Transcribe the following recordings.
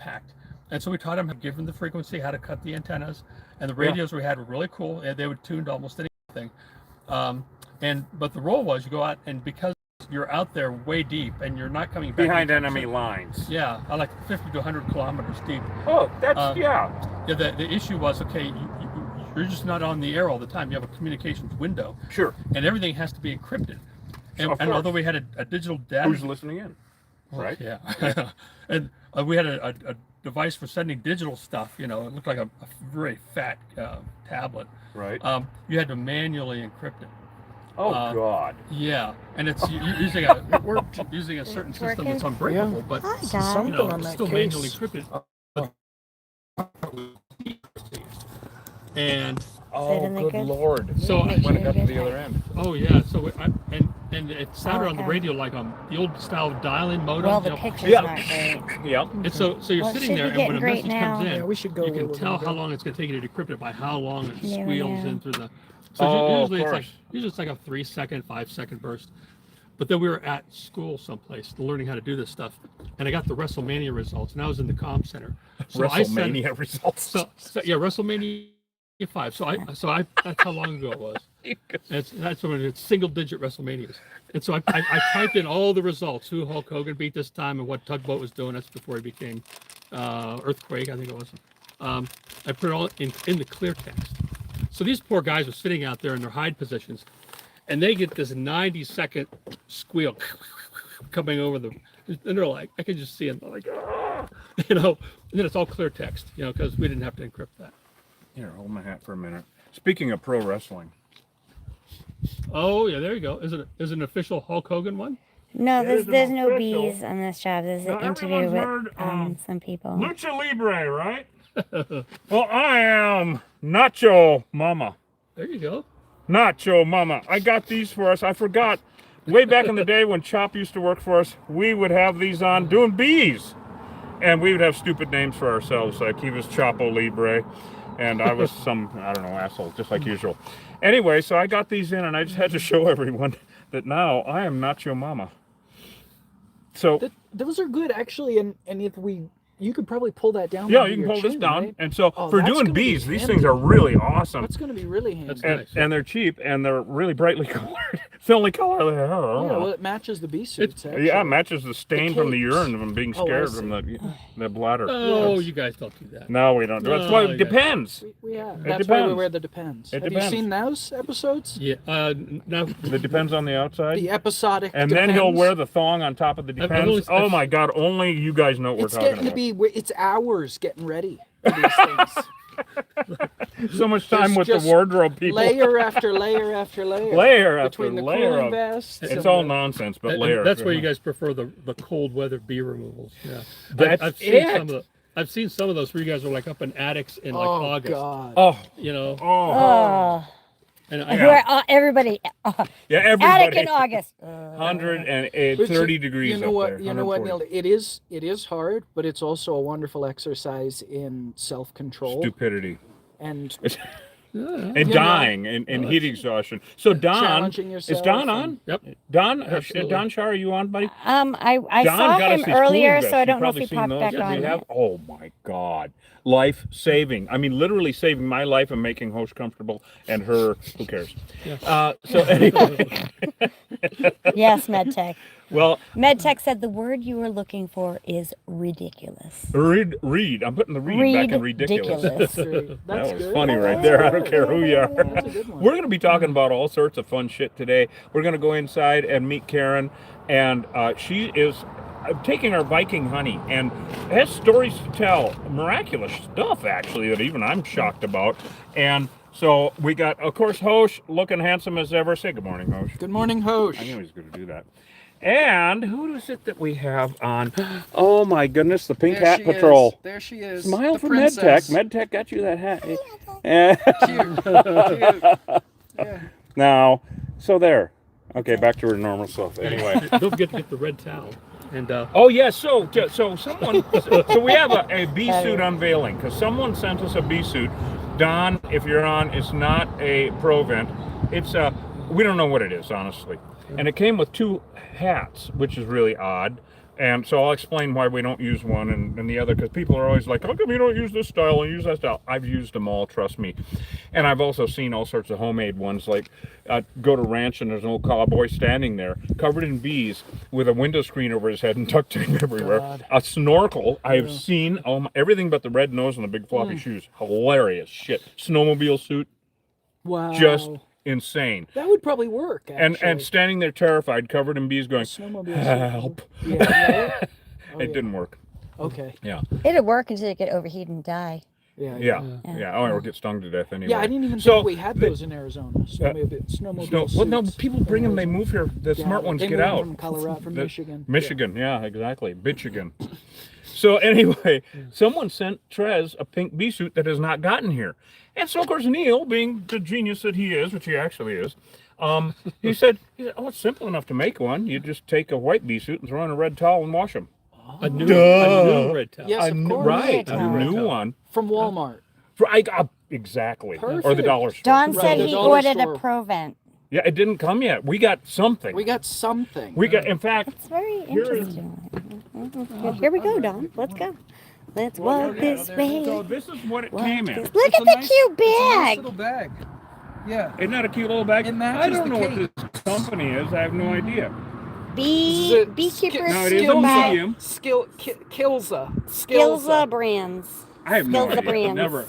packed. And so we taught them, given the frequency, how to cut the antennas. And the radios we had were really cool. And they would tune to almost anything. But the role was you go out, and because you're out there way deep and you're not coming back behind enemy lines. Yeah, like 50 to 100 kilometers deep. Oh, that's Yeah, the issue was, okay, you're just not on the air all the time. You have a communications window. Sure. And everything has to be encrypted. And although we had a digital data... Who's listening in? Right? Yeah. And we had a device for sending digital stuff. It looked like a very fat tablet. Right. You had to manually encrypt it. Oh, God. Yeah, and it's using a certain system that's unbreakable, but it's still manually encrypted. And oh, good Lord! So when it got to the other end. Oh yeah, so and it sounded on the radio like the old style dial-in modem. Well, the picture's not great. Yeah. And so you're sitting there, and when a message comes in, we should go you can tell how long it's going to take you to decrypt it by how long it squeals in through the. So usually it's like a 3-second, 5-second burst. But then we were at school someplace learning how to do this stuff, and I got the WrestleMania results, and I was in the comm center. So WrestleMania results. So yeah, WrestleMania 5. So I that's how long ago it was. That's when it's single-digit WrestleManias. And so I typed in all the results: who Hulk Hogan beat this time, and what Tugboat was doing. That's before he became Earthquake, I think it was. I put it all in the clear text. So these poor guys are sitting out there in their hide positions, and they get this 90-second squeal coming over them, and they're like, I can just see them, they're like, ah! And then it's all clear text, because we didn't have to encrypt that. Here, hold my hat for a minute. Speaking of pro wrestling. Oh yeah, there you go. Is it an official Hulk Hogan one? No, there's no bees on this job. There's an interview with some people. Lucha Libre, right? Well, I am Nacho Mama. There you go. Nacho Mama. I got these for us. I forgot. Way back in the day when Chop used to work for us, we would have these on doing bees. And we would have stupid names for ourselves, like he was Chapo Libre, and I was some, I don't know, asshole, just like usual. Anyway, so I got these in, and I just had to show everyone that now I am Nacho Mama. So those are good, actually, and if you could probably pull that down. Yeah, you can pull this down. Right? And so for doing bees, these things are really awesome. That's going to be really handy. And they're cheap, and they're really brightly colored. It's the only color they have. Yeah, well, it matches the bee suits. Yeah, it matches the stain from the urine from being scared from the bladder. Oh, you guys don't do that. No, we don't. That's why it depends. That's why we wear the Depends. Have you seen those episodes? Yeah. No. The Depends on the outside? The episodic And Depends. then he'll wear the thong on top of the Depends. Oh my God, only you guys know what we're talking about. It's hours getting ready for these things. So much time with the wardrobe people. Layer after layer after layer. Layer after between the layer cooling of vests. It's all nonsense, but layer. That's why you guys prefer the cold weather bee removals. Yeah. I've seen some of those where you guys are like up in attics in like August. God. Oh. And everybody. Everybody. Attic in August. 130 degrees. You know what? There, you know what, Neil? It is hard, but it's also a wonderful exercise in self-control. Stupidity. And dying and heat exhaustion. So Don, is Don on? Yep. Don Shar, are you on, buddy? I saw him earlier, so I don't know if he popped back on. Oh my God, life saving. I mean, literally saving my life and making host comfortable, and her. Who cares? Yeah. So anyway. Yes, MedTech. Well, MedTech said the word you were looking for is ridiculous. Read. I'm putting the read back in ridiculous. That was good. Funny right there. I don't care who you are. We're going to be talking about all sorts of fun shit today. We're going to go inside and meet Karen, and she is taking our Viking honey and has stories to tell. Miraculous stuff, actually, that even I'm shocked about. And so we got, of course, Hosh, looking handsome as ever. Say good morning, Hosh. Good morning, Hosh. I knew he was going to do that. And who is it that we have on? Oh my goodness, the Pink Hat Patrol. There she is. Smile for princess. MedTech. MedTech got you that hat. Cute. Yeah. Now, so there. Okay, back to her normal self. Anyway. Don't forget to get the red towel. And oh yes, so someone, so we have a bee suit unveiling because someone sent us a bee suit. Don, if you're on, it's not a Provent. It's we don't know what it is, honestly. And it came with two hats, which is really odd. And so I'll explain why we don't use one and the other, because people are always like, how come you don't use this style and use that style? I've used them all, trust me. And I've also seen all sorts of homemade ones, like go to ranch and there's an old cowboy standing there, covered in bees, with a window screen over his head and duct tape everywhere. God. A snorkel. I have seen everything but the red nose and the big floppy shoes. Hilarious shit. Snowmobile suit. Wow. Just insane. That would probably work, actually. And standing there terrified, covered in bees, going, Snowmobile. help. Yeah, right? It didn't work. Okay. Yeah. It'd work until you get overheated and die. Yeah. Or get stung to death anyway. Yeah, I didn't even think we had those in Arizona. Snowmobile well, no, suits. people bring them. They move here. The smart ones they get moved out. From Colorado, from Michigan. Michigan, yeah, exactly. Michigan. So anyway, someone sent Trez a pink bee suit that has not gotten here. And so, of course, Neil, being the genius that he is, which he actually is, he said, oh, it's simple enough to make one. You just take a white bee suit and throw in a red towel and wash them. A new red towel. Yes, of course. Right, Red a towel. new one. From Walmart. Exactly. Perfect. Or the dollar store. Don Right, said the he dollar ordered store. a Provent. Yeah, it didn't come yet. We got something. We got something. In fact, It's very Here is- interesting. Here we go, Don. Let's go. Let's walk this way. so this is what it Walk came in. this- Look at the cute It's a nice bag. little bag. Yeah. Isn't that a cute little bag? It matches I don't the know cake. what this company is. I have no idea. Beekeeper No, it is Super Bag. medium. Kilza. Skillza brands. I have no Skillza idea. brands. Never.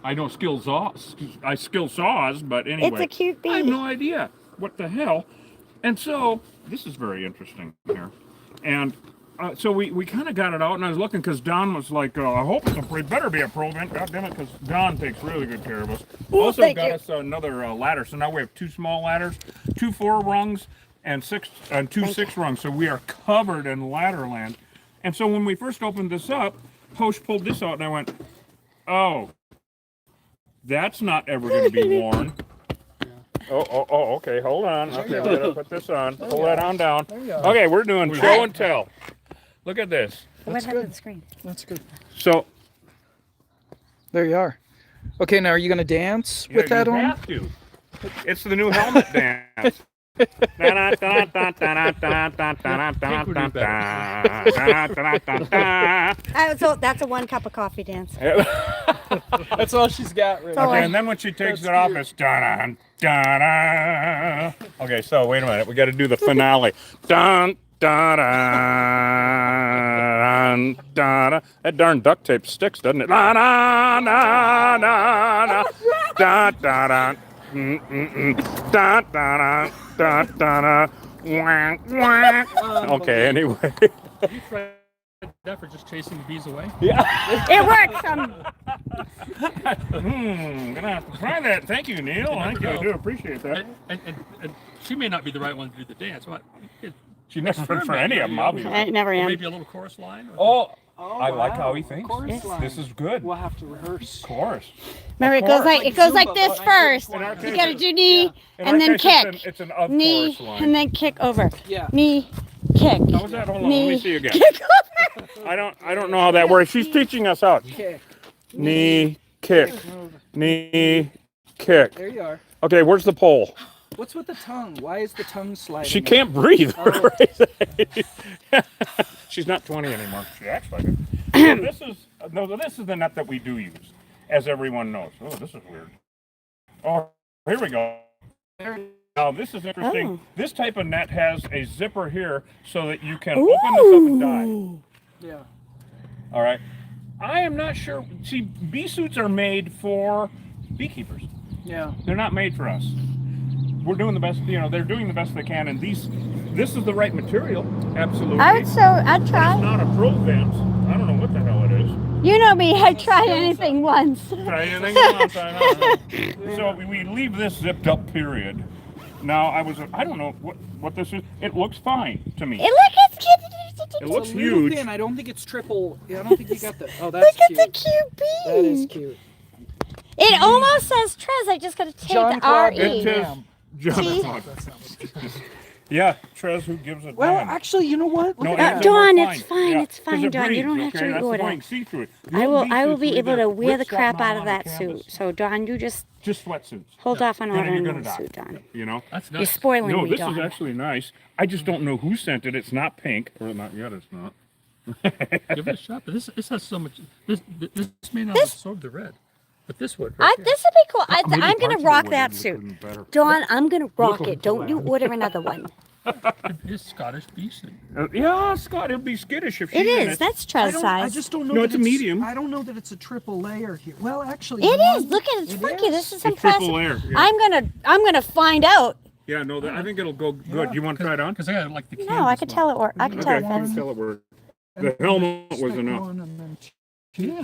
I know skill saws, but anyway. It's a cute bee. I have no idea. What the hell? And so, this is very interesting here. And so we kind of got it out, and I was looking because Don was like, I hope it better be a Provent, goddammit, because Don takes really good care of us. Also thank got you. us another ladder, so now we have 2 small ladders, 2 4 rungs, and 2 6 rungs, so we are covered in ladder land. And so when we first opened this up, Hosh pulled this out, and I went, oh, that's not ever going to be worn. Oh, okay, hold on. Okay, we're gonna put this on. Pull that on down. you go. Okay, we're doing show and tell. Look at this. What happened to the screen? That's good. So, There you are. Okay, now are you going to dance with that you on? have to. It's the new helmet dance. So that's a 1 cup of coffee dance. That's all she's got right all Okay, I- and then when she takes it off, it's dun dun dun. Okay, so wait a minute. We got to do the finale. Dun dun dun dun. That darn duct tape sticks, doesn't it? Na na na na na. Dun dun dun. Dun dun dun dun. Wah, wah. Okay, anyway. You tried that for just chasing the bees away? It works. Gonna have to try that. Thank you, Neil. Thank you. I do appreciate that. And she may not be the right one to do the dance. What? She never for any of them, obviously. I never am. Maybe a little chorus line? Or Oh, I like how he thinks. Chorus line. This is good. We'll have to rehearse. Chorus. Remember, it goes like this first. In our You case, gotta do knee in and our then case, kick. It's an of Knee chorus line. and then kick over. Yeah. Knee, kick. How was that? Hold on. Let me Knee, see again. kick over. I don't know how that works. She's teaching us out. Kick. Knee, kick. Knee, kick. There you are. Okay, where's the pole? What's with the tongue? Why is the tongue sliding? She can't breathe. Oh. She's not 20 anymore. She acts like it. So this is the net that we do use, as everyone knows. Oh, this is weird. Oh, here we go. Now this is interesting. Oh. This type of net has a zipper here so that you can open this up and dive. Yeah. All right. I am not sure. See, bee suits are made for beekeepers. Yeah. They're not made for us. We're doing the best, they're doing the best they can, and this is the right material, absolutely. I'd It's try. not a Provent. I don't know what the hell it is. You know me, I'd try anything once. Try anything else, I know. So we leave this zipped up, period. Now, I don't know what this is. It looks fine to me. Hey, look, it's cute. It looks It's a little huge. thin. I don't think it's triple. I don't think you got the. Oh, that's Look at cute. the cute bee. That is cute. It almost says Trez. I just gotta take John the Claude R-E. It says, Ma'am. John, See? that's not- Yeah, Trez, who gives a Well, damn? actually, you know what? Look No, at that's that. Dawn, fine. it's fine. Yeah, It's 'cause fine, it Dawn. You don't breathes, have to okay? That's go the to. point. See through it. The I old will. bee I will suits be were able either to wear the rip crap something out of on that canvas. suit. So Dawn, you just Just sweatsuits. hold off on And then you're ordering gonna the die. suit, Dawn. You know? That's You're nice. spoiling No, me, this Dawn. is actually nice. I just don't know who sent it. It's not pink, or not yet. It's not. Give it a shot. But this has so much. This may not absorb the red, but this would. Right here. This would be cool. Maybe I'm parts gonna of it rock would that look suit. even better. Dawn, I'm gonna rock Look it. Don't you around. order another one. It's Scottish bee suit. Yeah, Scott, it'd be skittish if she's It in is. it. That's I Trez don't. I size. just don't know. No, that it's a medium. I don't know that it's a triple layer here. Well, actually, It you know is. what? Look at it. It's It funky. is. This is It's impressive. triple layer. Yeah. I'm gonna find out. Yeah, no, I think it'll go good. You want to try it on? Because I got like the. No, I could tell it. I could tell Okay, it I can fits. tell it works. The helmet was Stick enough. one and then-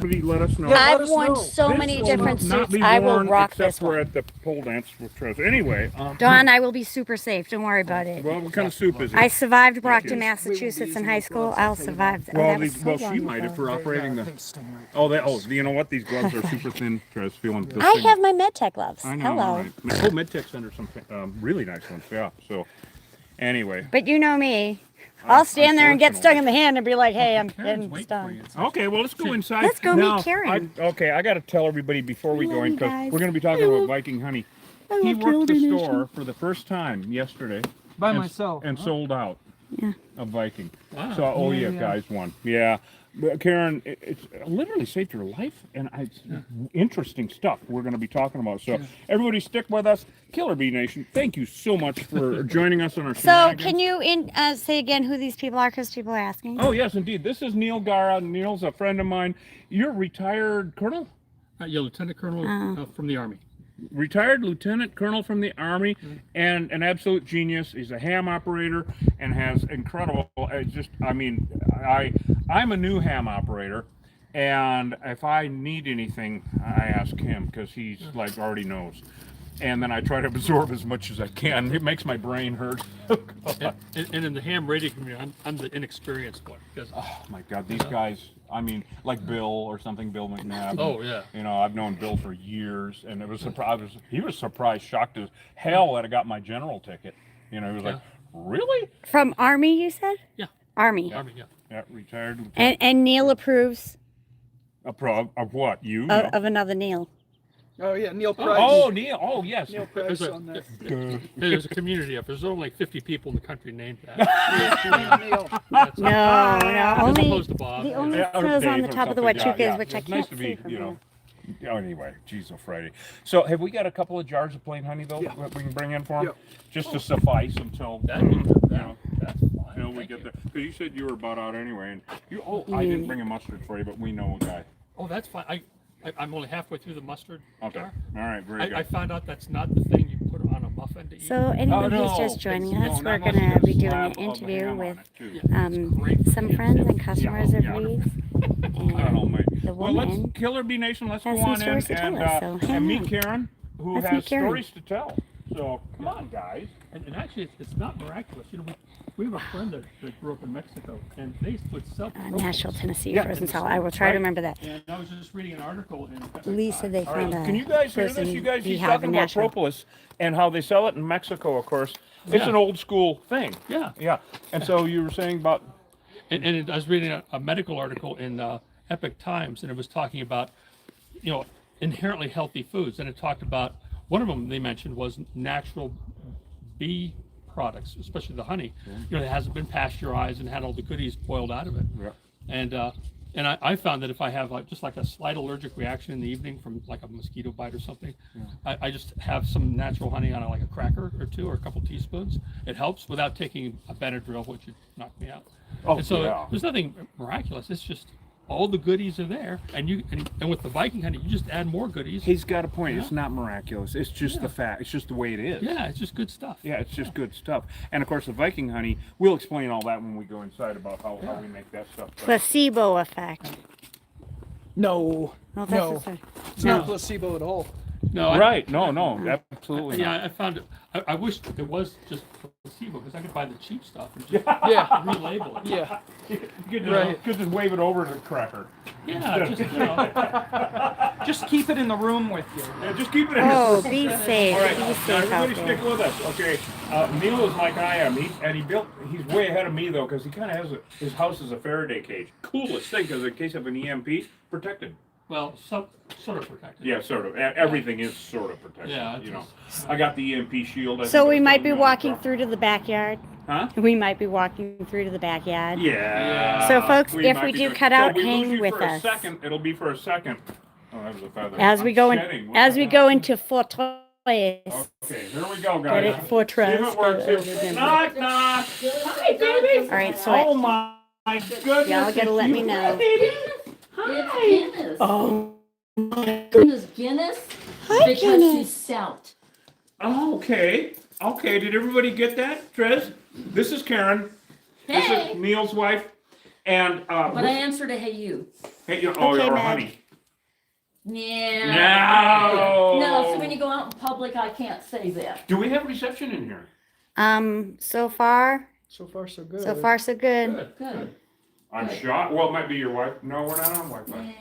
Please let us know. Yeah, let I've us worn know. so This many will different not suits. be I will worn rock except this for one. at the pole dance with Trez. Anyway, Dawn, I will be super safe. Don't worry about it. well, what kind of soup is it? I survived Brockton, Yes. Massachusetts in high school. I'll survive. Well, that was so well, long she might ago. if we're operating the. They sting right Oh, you know what? These gloves are super thin. Trez, feeling this I thing. have my MedTech gloves. I know. Hello. Right. Oh, MedTech sent her some really nice ones. Yeah. So, anyway. But you know me. I'll stand there and get stung in the hand and be like, hey, I'm Karen's getting waiting for stung. you. It's Okay, well, let's go inside. Let's go meet Now, Karen. Okay, I got to tell everybody before we I go love in you because guys. we're going to be talking about Viking honey. I He love worked the Golden store Nation. for the first time yesterday. By and, myself. And sold out Yeah. of Viking. Wow. So I owe you Yeah. guys one. Yeah. But Karen, it's literally saved your life, and it's interesting stuff we're going to be talking about. So everybody stick with us. Killer Bee Nation, thank you so much for joining us on our So shenanigans. can you say again who these people are? Because people are asking. Oh, yes, indeed. This is Neil Gara. Neil's a friend of mine. You're a retired colonel? Yeah, Lieutenant Colonel from the Army. Retired lieutenant colonel from the Army and an absolute genius. He's a ham operator and has incredible, I'm a new ham operator, and if I need anything, I ask him because he's like already knows. And then I try to absorb as much as I can. It makes my brain hurt. And in the ham radio community, I'm the inexperienced one. Because, Oh my God, these guys, like Bill or something, Bill McNabb. oh, yeah. You know, I've known Bill for years, and it was he was surprised, shocked as hell that I got my general ticket. You know, he was like, "Really?" From Army, you said? Yeah. Army. Army, yeah. Yeah, retired lieutenant. And Neil approves Of what? You? of another Neil. Oh yeah, Neil Price. Oh, Neil. Oh, yes. Neil Price There's on that. There's a community of, there's only like 50 people in the country named that. Neil. That's No, as only opposed to Bob. the only Yeah, or throws on Dave the or top of the something. what Yeah, is, which I it's can't nice to see be, from you here. know. Anyway, geez, oh Friday. So, have we got a couple of jars of plain honey though Yeah. that we can bring in for him, Yeah. just to suffice until That's fine. until we Thank get you. there. Because you said you were about out anyway, and I didn't bring a mustard for you, but we know a guy. Oh, that's fine. I'm only halfway through the mustard Okay, jar. all right, very good. I found out that's not the thing you put on a muffin to eat. So anyone Oh, who's no, just joining it's- us, no, we're that must going to be be a doing slab an of interview ham on with it, too. great for some kids. friends and customers of yeah. Reed's. I don't know, And mate. the Well, let's woman Killer Bee Nation. Let's has go some on in stories to tell us, so hang and meet on. Karen, who Let's has meet Karen. stories to tell. So come on, guys. And actually, it's not miraculous. You know, we have a friend that grew up in Mexico, and they would sell Nashville, Tennessee, Yeah, frozen it's salt. I will try right. to remember that. And I was just reading an article in Lisa, they All right, found a can you guys hear this? person You guys, he's beehive talking in about Nashville. propolis and how they sell it in Mexico, of course. It's Yeah. an old school thing. Yeah. Yeah. And so you were saying about, And I was reading a medical article in Epic Times, and it was talking about, inherently healthy foods, and it talked about one of them they mentioned was natural bee products, especially the honey. That hasn't been pasteurized and had all the goodies boiled out of it. yeah. And I found that if I have just like a slight allergic reaction in the evening from like a mosquito bite or something, I just have some natural honey on like a cracker or two or a couple teaspoons. It helps without taking a Benadryl, which would knock me out. Oh, And so yeah. there's nothing miraculous. It's just all the goodies are there, and with the Viking honey, you just add more goodies. He's got a point. Yeah. It's not miraculous. It's just Yeah. the fact. It's just the way it is. Yeah, it's just good stuff. Yeah, it's just good stuff. And of course, the Viking honey, we'll explain all that when we go inside about how we make that stuff. But Placebo effect. No. No, that's No. the- It's not placebo at all. No, right. No, absolutely not. Yeah, I found it. I wish it was just placebo because I could buy the cheap stuff and just Yeah. relabel it. Yeah. You could Right. just wave it over to the cracker. Yeah, just Just keep it in the room with you. Yeah, just keep it in. Oh, be safe. All right, Be now safe out everybody there. stick with us, okay? Neil is like I am, he's way ahead of me though, because he kind of has his house is a Faraday cage. Coolest thing, because in case of an EMP, protected. Well, sort of protected. Yeah, sort of. Everything is sort of protected. Yeah, you know. I got the EMP shield. I So think we I was might telling be you on the walking truck. through to the backyard. Huh? We might be walking through to the backyard. Yeah. So, folks, if might we be do doing- cut so out, we lose hang you with for a us. second. It'll be for a second. Oh, that was a feather. As we I'm go in, shedding. What as the we hell? go into Fortress. Okay, here we go, guys. Get it? Fortress. See if it works. but- Knock, knock. Hi, baby. All right, so Oh my goodness. y'all gotta let me know. It's Guinness. Oh, Guinness. Guinness. Hi, Because Guinness. she's stout. Oh, okay. Okay, did everybody get that, Trez? This is Karen. This Hey. is Neil's wife. And, But I answer to hey you. hey, oh, Okay, or Meg. honey. Yeah. No. No, so when you go out in public, I can't say that. Do we have reception in here? so far, So far, so good. so far, so good. Good. I'm shocked. Well, it might be your wife. No, we're not on Wi-Fi.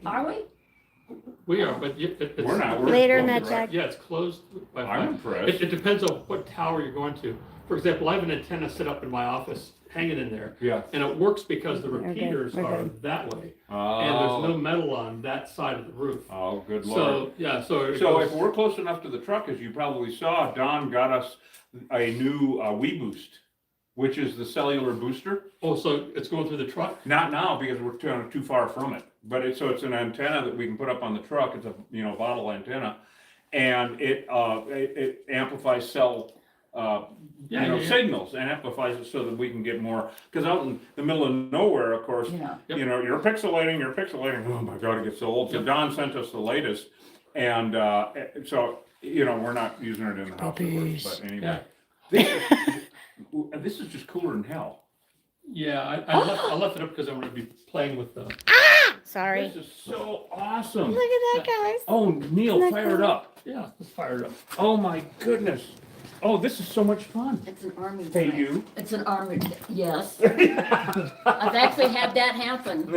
Are we? We are, but it's We're not. We're Later, closed, Matt right? Jack. Yeah, it's closed. I'm impressed. It depends on what tower you're going to. For example, I have an antenna set up in my office, hanging in there, Yeah. and it works because the Okay, repeaters we're are good. that way, Oh. and there's no metal on that side of the roof. Oh, good lord. So yeah, so it So goes- if we're close enough to the truck, as you probably saw, Don got us a new WeBoost, which is the cellular booster. oh, so it's going through the truck. Not now because we're too far from it. But it's an antenna that we can put up on the truck. It's a bottle antenna, and it amplifies cell Yeah. signals and amplifies it so that we can get more. Because out in the middle of nowhere, of course, Yeah. you're pixelating. Oh my God, it gets so old. So Yep. Don sent us the latest, and so we're not using it in the house, of course, Puppies. but anyway. This is just cooler than hell. Yeah, I left it up because I'm going to be playing with the. Sorry. This is so awesome. Look at that, guys. Oh, Neil, Isn't that fire it cool? up. Yeah, it's fired up. Oh my goodness. Oh, this is so much fun. It's an army Hey, tank. you. It's an army, yes. I've actually had that happen.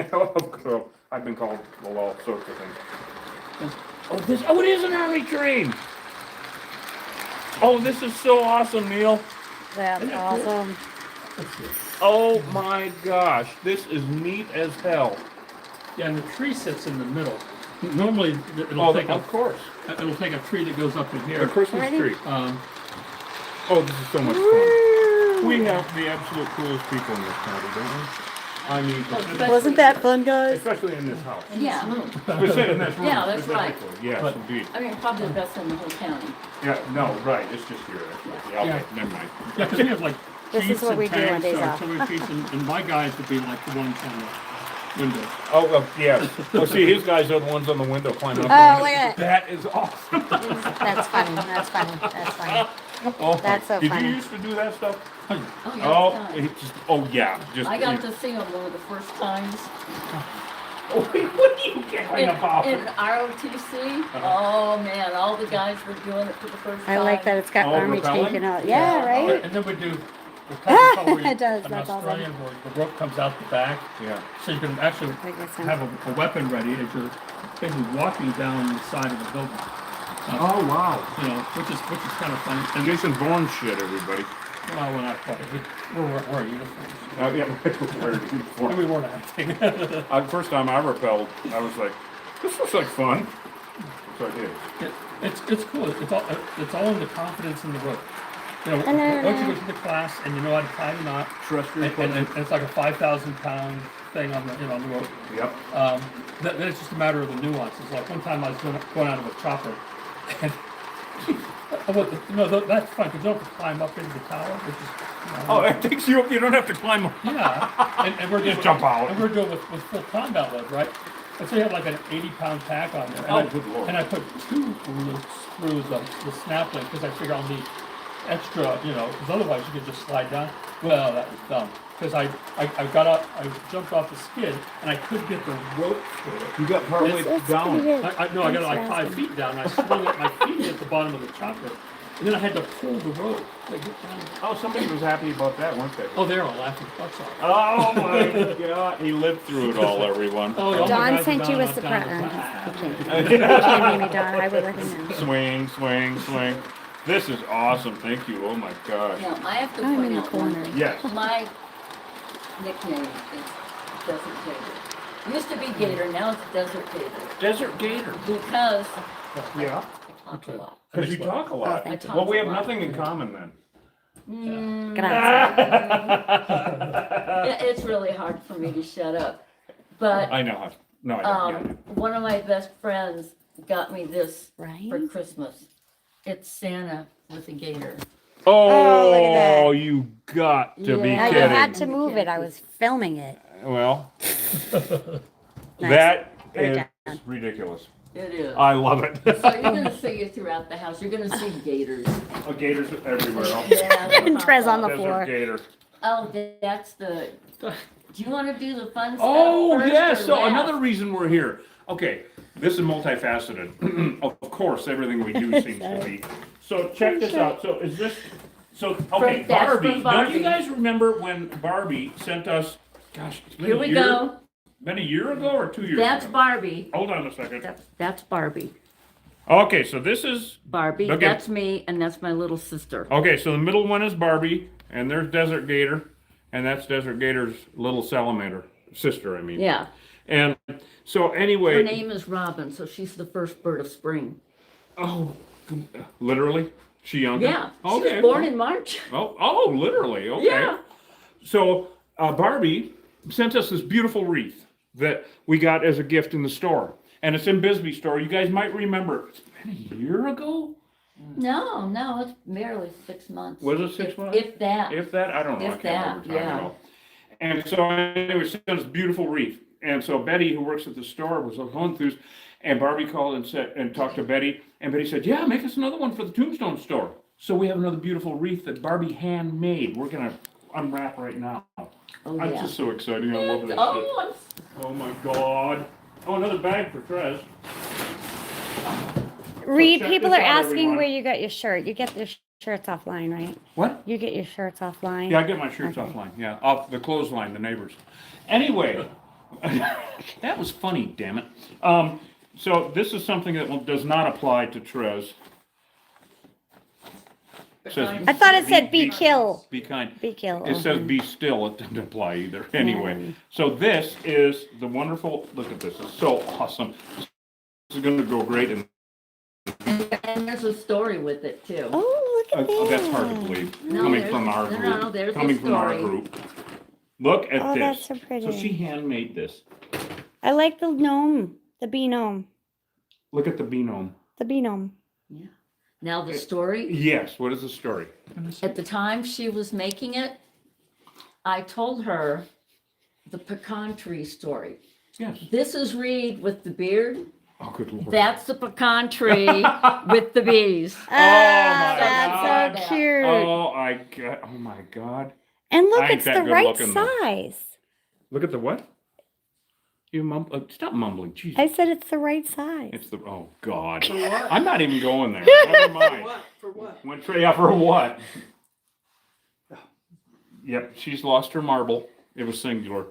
I've been called all sorts of things. Oh, it is an army train. Oh, this is so awesome, Neil. That's awesome. Oh my gosh, this is neat as hell. Yeah, and the tree sits in the middle. Normally, it'll Oh, take of course. a tree that goes up in A here. Christmas Ready? tree. Um, Oh, this is so much fun. We have the absolute coolest people in this county, don't we? I mean, Wasn't that fun, guys? especially in this house. Yeah. In this room Yeah, that's right. specifically. Yes, But- indeed. I mean, probably the best in the whole county. Yeah, no, right, it's just here. Yeah, okay, Yeah. never mind. yeah, because we have like This is chiefs what and we do on tanks, days off. artillery chiefs, and my guys would be like the ones on the window. Oh, yes. Well, see, his guys are the ones on the window climbing up. Oh, the look window. at it. That is awesome. That's funny. That's funny. That's funny. Oh, That's so did funny. you used to do that stuff? Oh, yeah. Oh, it's it just, oh yeah, just. I got to see him one of the first times Oh, what are you getting about? in ROTC. Oh, man, all the guys were doing it for the first time. I like that it's got Oh, army rappelling? taken out. Yeah, Yeah. right? And then we do the technicolor It does, an that's awesome. Australian where the rope comes out the back, Yeah. so you can actually I guess I'm- have a weapon ready as you're basically walking down the side of the building. Oh, wow. Which is kind of fun. And Jason Bourne shit, everybody. well, we're not quite. We're uniforms. Yeah, And we weren't acting. First time I rappelled, I was like, this looks like fun. So I did. It's cool. It's all in the confidence in the rope. Once you go to the class and you know how to tie the knot, Terrestrial and it's like a 5,000-pound thing on the on the rope. Yep. Then it's just a matter of the nuances. Like one time I was going out of a chopper, and that's fine because you don't have to climb up into the tower. Which is, Oh, it takes you up. You don't have to climb up. yeah, and we're Just doing jump out. and we're doing with full combat load, right? And so you have like an 80-pound pack on there. Oh, good lord. And I put 2 screws of the snap link because I figure I'll need extra, because otherwise you could just slide down. Well, that was dumb. Because I got up, I jumped off the skid, and I couldn't get the rope through it. You got partway It's pretty down. good. I got like That's 5 feet down. I swung it, my feet hit the bottom of the chopper, And then I had to pull the rope. Like, get down. Oh, somebody was happy about that, weren't they? Oh, they're all laughing butts off. Oh my God! He lived through it all, everyone. Oh, all the Don guys sent were you a down, surprise. down, You can't hear me, Don. I would let him know. Swing, swing, swing. This is awesome. Thank you. Oh my gosh. Now, I have to I'm point in the out one corner. thing. Yes. My nickname is Desert Gator. Used to be Gator, now it's Desert Gator. Desert Gator. Because Yeah. I talk a lot. Because you talk a lot. Oh, thank you. Well, we have nothing in common then. Grazie. It's really hard for me to shut up. But I know. No, I don't. one of my best friends got me this Right? for Christmas. It's Santa with a gator. Oh, look at that. You got to be Yeah. You kidding. had to move it. I was filming it. Well, Nice. that Put it is ridiculous. It is. I love it. So you're gonna see it throughout the house. You're gonna see gators. Gators everywhere. And Trez on the Desert floor. Gator. Oh, that's the. Do you want to do the fun stuff? Oh, first yes. or So last? another reason we're here. Okay, this is multifaceted. Of course, everything we do seems to be. So check this out. So is this? So okay, That's Barbie. from Don't you Barbie. guys remember when Barbie sent us? Gosh, it's been Here a we year. go. Been a year ago or 2 years That's ago? Barbie. Hold on a second. That's Barbie. Okay, so this is Barbie. Okay. That's me, and that's my little sister. okay. So the middle one is Barbie, and there's Desert Gator, and that's Desert Gator's little salamander sister. I mean. Yeah. And so anyway. Her name is Robin, so she's the first bird of spring. Oh, literally? She younger? Yeah. She Okay. was born in March. Oh, literally. Okay. Yeah. So Barbie sent us this beautiful wreath that we got as a gift in the store, and it's in Bisbee store. You guys might remember. It's been a year ago. No, it's barely 6 months. Was it 6 months? If that. If that, I don't know. I If can't that, remember time yeah. at all. And so anyway, she sent us a beautiful wreath. And so Betty, who works at the store, was so enthused. And Barbie called and said and talked to Betty, and Betty said, "Yeah, make us another one for the Tombstone store." So we have another beautiful wreath that Barbie handmade. We're gonna unwrap right now. Oh, I'm yeah. just so excited. I love this shit. Oh, Oh my God. Oh, another bag for Trez. Reed, check people this are out, asking everyone. where you got your shirt. You get your shirts offline, right? What? You get your shirts offline. Yeah, I get my shirts offline. Yeah, off the clothesline, the neighbors. Anyway, that was funny, damn it. So this is something that does not apply to Trez. It says, I thought it said be kill. Be kind. Be kill. It says be still. It doesn't apply either. Anyway, so this is the wonderful. Look at this. It's so awesome. This is going to go great. And and there's a story with it too. Oh, look at this. that's hard to believe No, coming there's- from our no, group. no, there's a Coming from our story. group. Look at Oh, this. that's so pretty. So she handmade this. I like the gnome. The bee gnome. Look at the bee gnome. The bee gnome. Yeah. Now the story. Yes. What is the story? At the time she was making it, I told her the pecan tree story. Yes. This is Reed with the beard. Oh, good lord. That's the pecan tree with the bees. Oh, my that's God. so cute. Oh my God. And look, I ain't it's that the good right looking, though. size. Look at the what? You stop mumbling. Jesus. I said it's the right size. It's the oh God. For what? I'm not even going there. Never mind. What? For what? When yeah, for what? Yep, she's lost her marble. It was singular.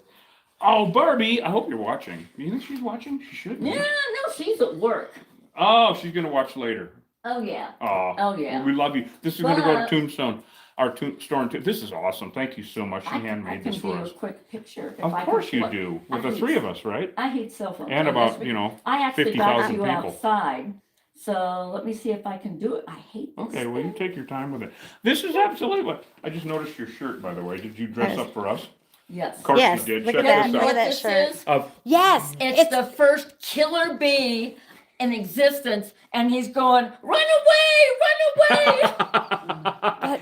Oh, Barbie, I hope you're watching. You think she's watching? She should be. Yeah, no, she's at work. Oh, she's gonna watch later. Oh yeah. Oh, Oh, yeah. We love you. This is gonna go to But- Tombstone, our store. This is awesome. Thank you so much. She I handmade can this do for a us. quick picture. if Of I course can you flip. do. I With the hate- three of us, right? I hate cell phones. And I about, guess you know, I actually 50,000 got you people. outside, so let me see if I can do it. I hate this. Okay, well, you thing. take your time with it. This is absolutely what, I just noticed your shirt, by the way. Did you dress up for us? Yes. Of course Yes, you did. look Check at that. this Look out. at that this shirt. is? Yes, It's the first killer bee in existence, and he's going, run away, run away.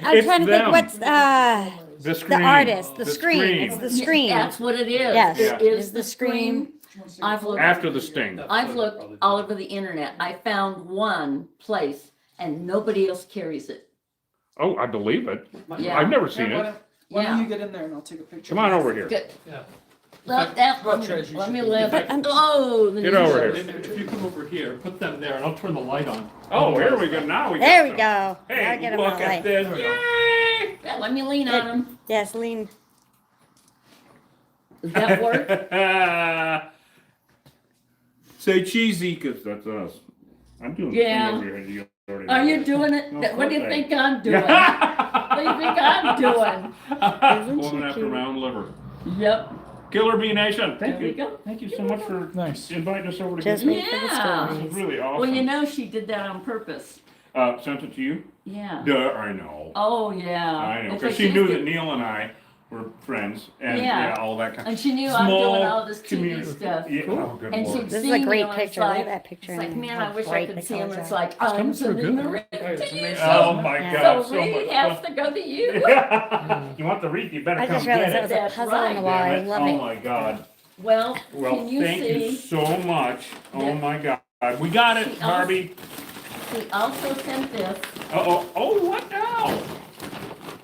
I'm It's trying to them. think what's The scream. the artist, the scream. It's the scream. That's what it is. Yes. It Yeah. is the scream. I've looked, After the sting. I've looked all over the internet. I found one place, and nobody else carries it. Oh, I believe it. Yeah. I've never seen Why it. don't, why don't Yeah. you get in there and I'll take a picture? Come on over here. Good. Let me live it. I'm- Oh, the Get new over one. here. If you come over here, put them there, and I'll turn the light on. Oh, here we go. Now we got There we some. go. Now Hey, get 'em look all at light. this. There we go. Yay! Yeah, let me lean on them. Yes, lean. Does that work? Say cheesy, because that's us. I'm doing Yeah. the thing over here. You already Are know you that. doing it? Of What do you course I think I'm doing? What do you think I'm doing? Isn't Woman she after cute? my own liver. Yep. Killer Bee Nation, thank There we you. go. Thank you so much for Nice. inviting us over to Just get wait for the Yeah. This is stories. really awesome. Well, you know she did that on purpose. Sent it to you? Yeah. Duh, I know. Oh, yeah. I know, It's because like she she's knew the- that Neil and I were friends, and Yeah. yeah, all that kind of And she knew I'm doing small all this TV community. stuff. Yeah, oh, good And lord. she'd This is see a me great and picture. It's Look like, at that picture. it's like, in man, there, I how wish I bright could the see him. colors It's are. like, I'm coming through sending the good, ring Hey, it's to you. amazing. Oh my Yeah. god, So so Reed much has fun. to go to you. You want the wreath, you better I come just get realized that it. was a That's puzzle on the right. wall. I Damn it. love Oh it. my god. Well, Well, can you thank you see? so much. Oh Yeah. my god. We got it, She also- Barbie. She also sent this. Uh-oh. Oh, what now?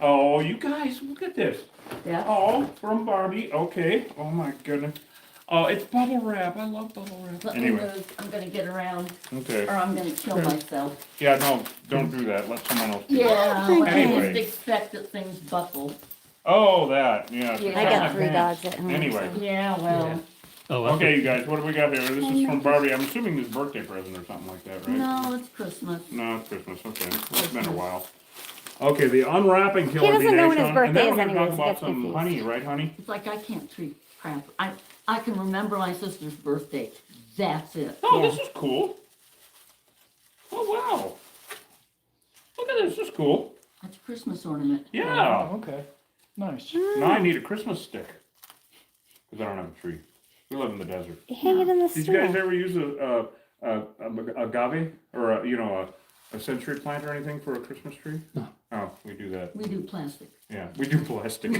Oh, you guys, look at this. Yeah. Oh, from Barbie. Okay. Oh my goodness. Oh, it's bubble wrap. I love bubble wrap. Let me Anyway. move. I'm gonna get around, Okay. or I'm gonna kill myself. Yeah, no, don't do that. Let someone else do that. Yeah. I Anyway. just expect that things buckle. Oh, that. Yeah. Yeah. I got my 3 pants. dogs at home. Anyway. so- Yeah. Well. Oh, Okay, you guys, what do we got here? This is from Barbie. I'm assuming this birthday present or something like that, right? No, it's Christmas. No, it's Christmas. Okay. It's been a while. Okay, the unwrapping Killer doesn't Bee know when Nation. his birthday And then is we're gonna anyways, talk he about gets some confused. honey, right, honey? It's like I can't treat crap. I can remember my sister's birthday. That's it. Oh, Yeah. this is cool. Oh, wow. Look at this. This is cool. That's a Christmas ornament. Yeah. Oh, okay. Nice. Now I need a Christmas stick. Because I don't have a tree. We live in the desert. You hang it in the Did you guys store. ever use a agave or a century plant or anything for a Christmas tree? No. Oh, we do that. We do plastic. Yeah, we do plastic.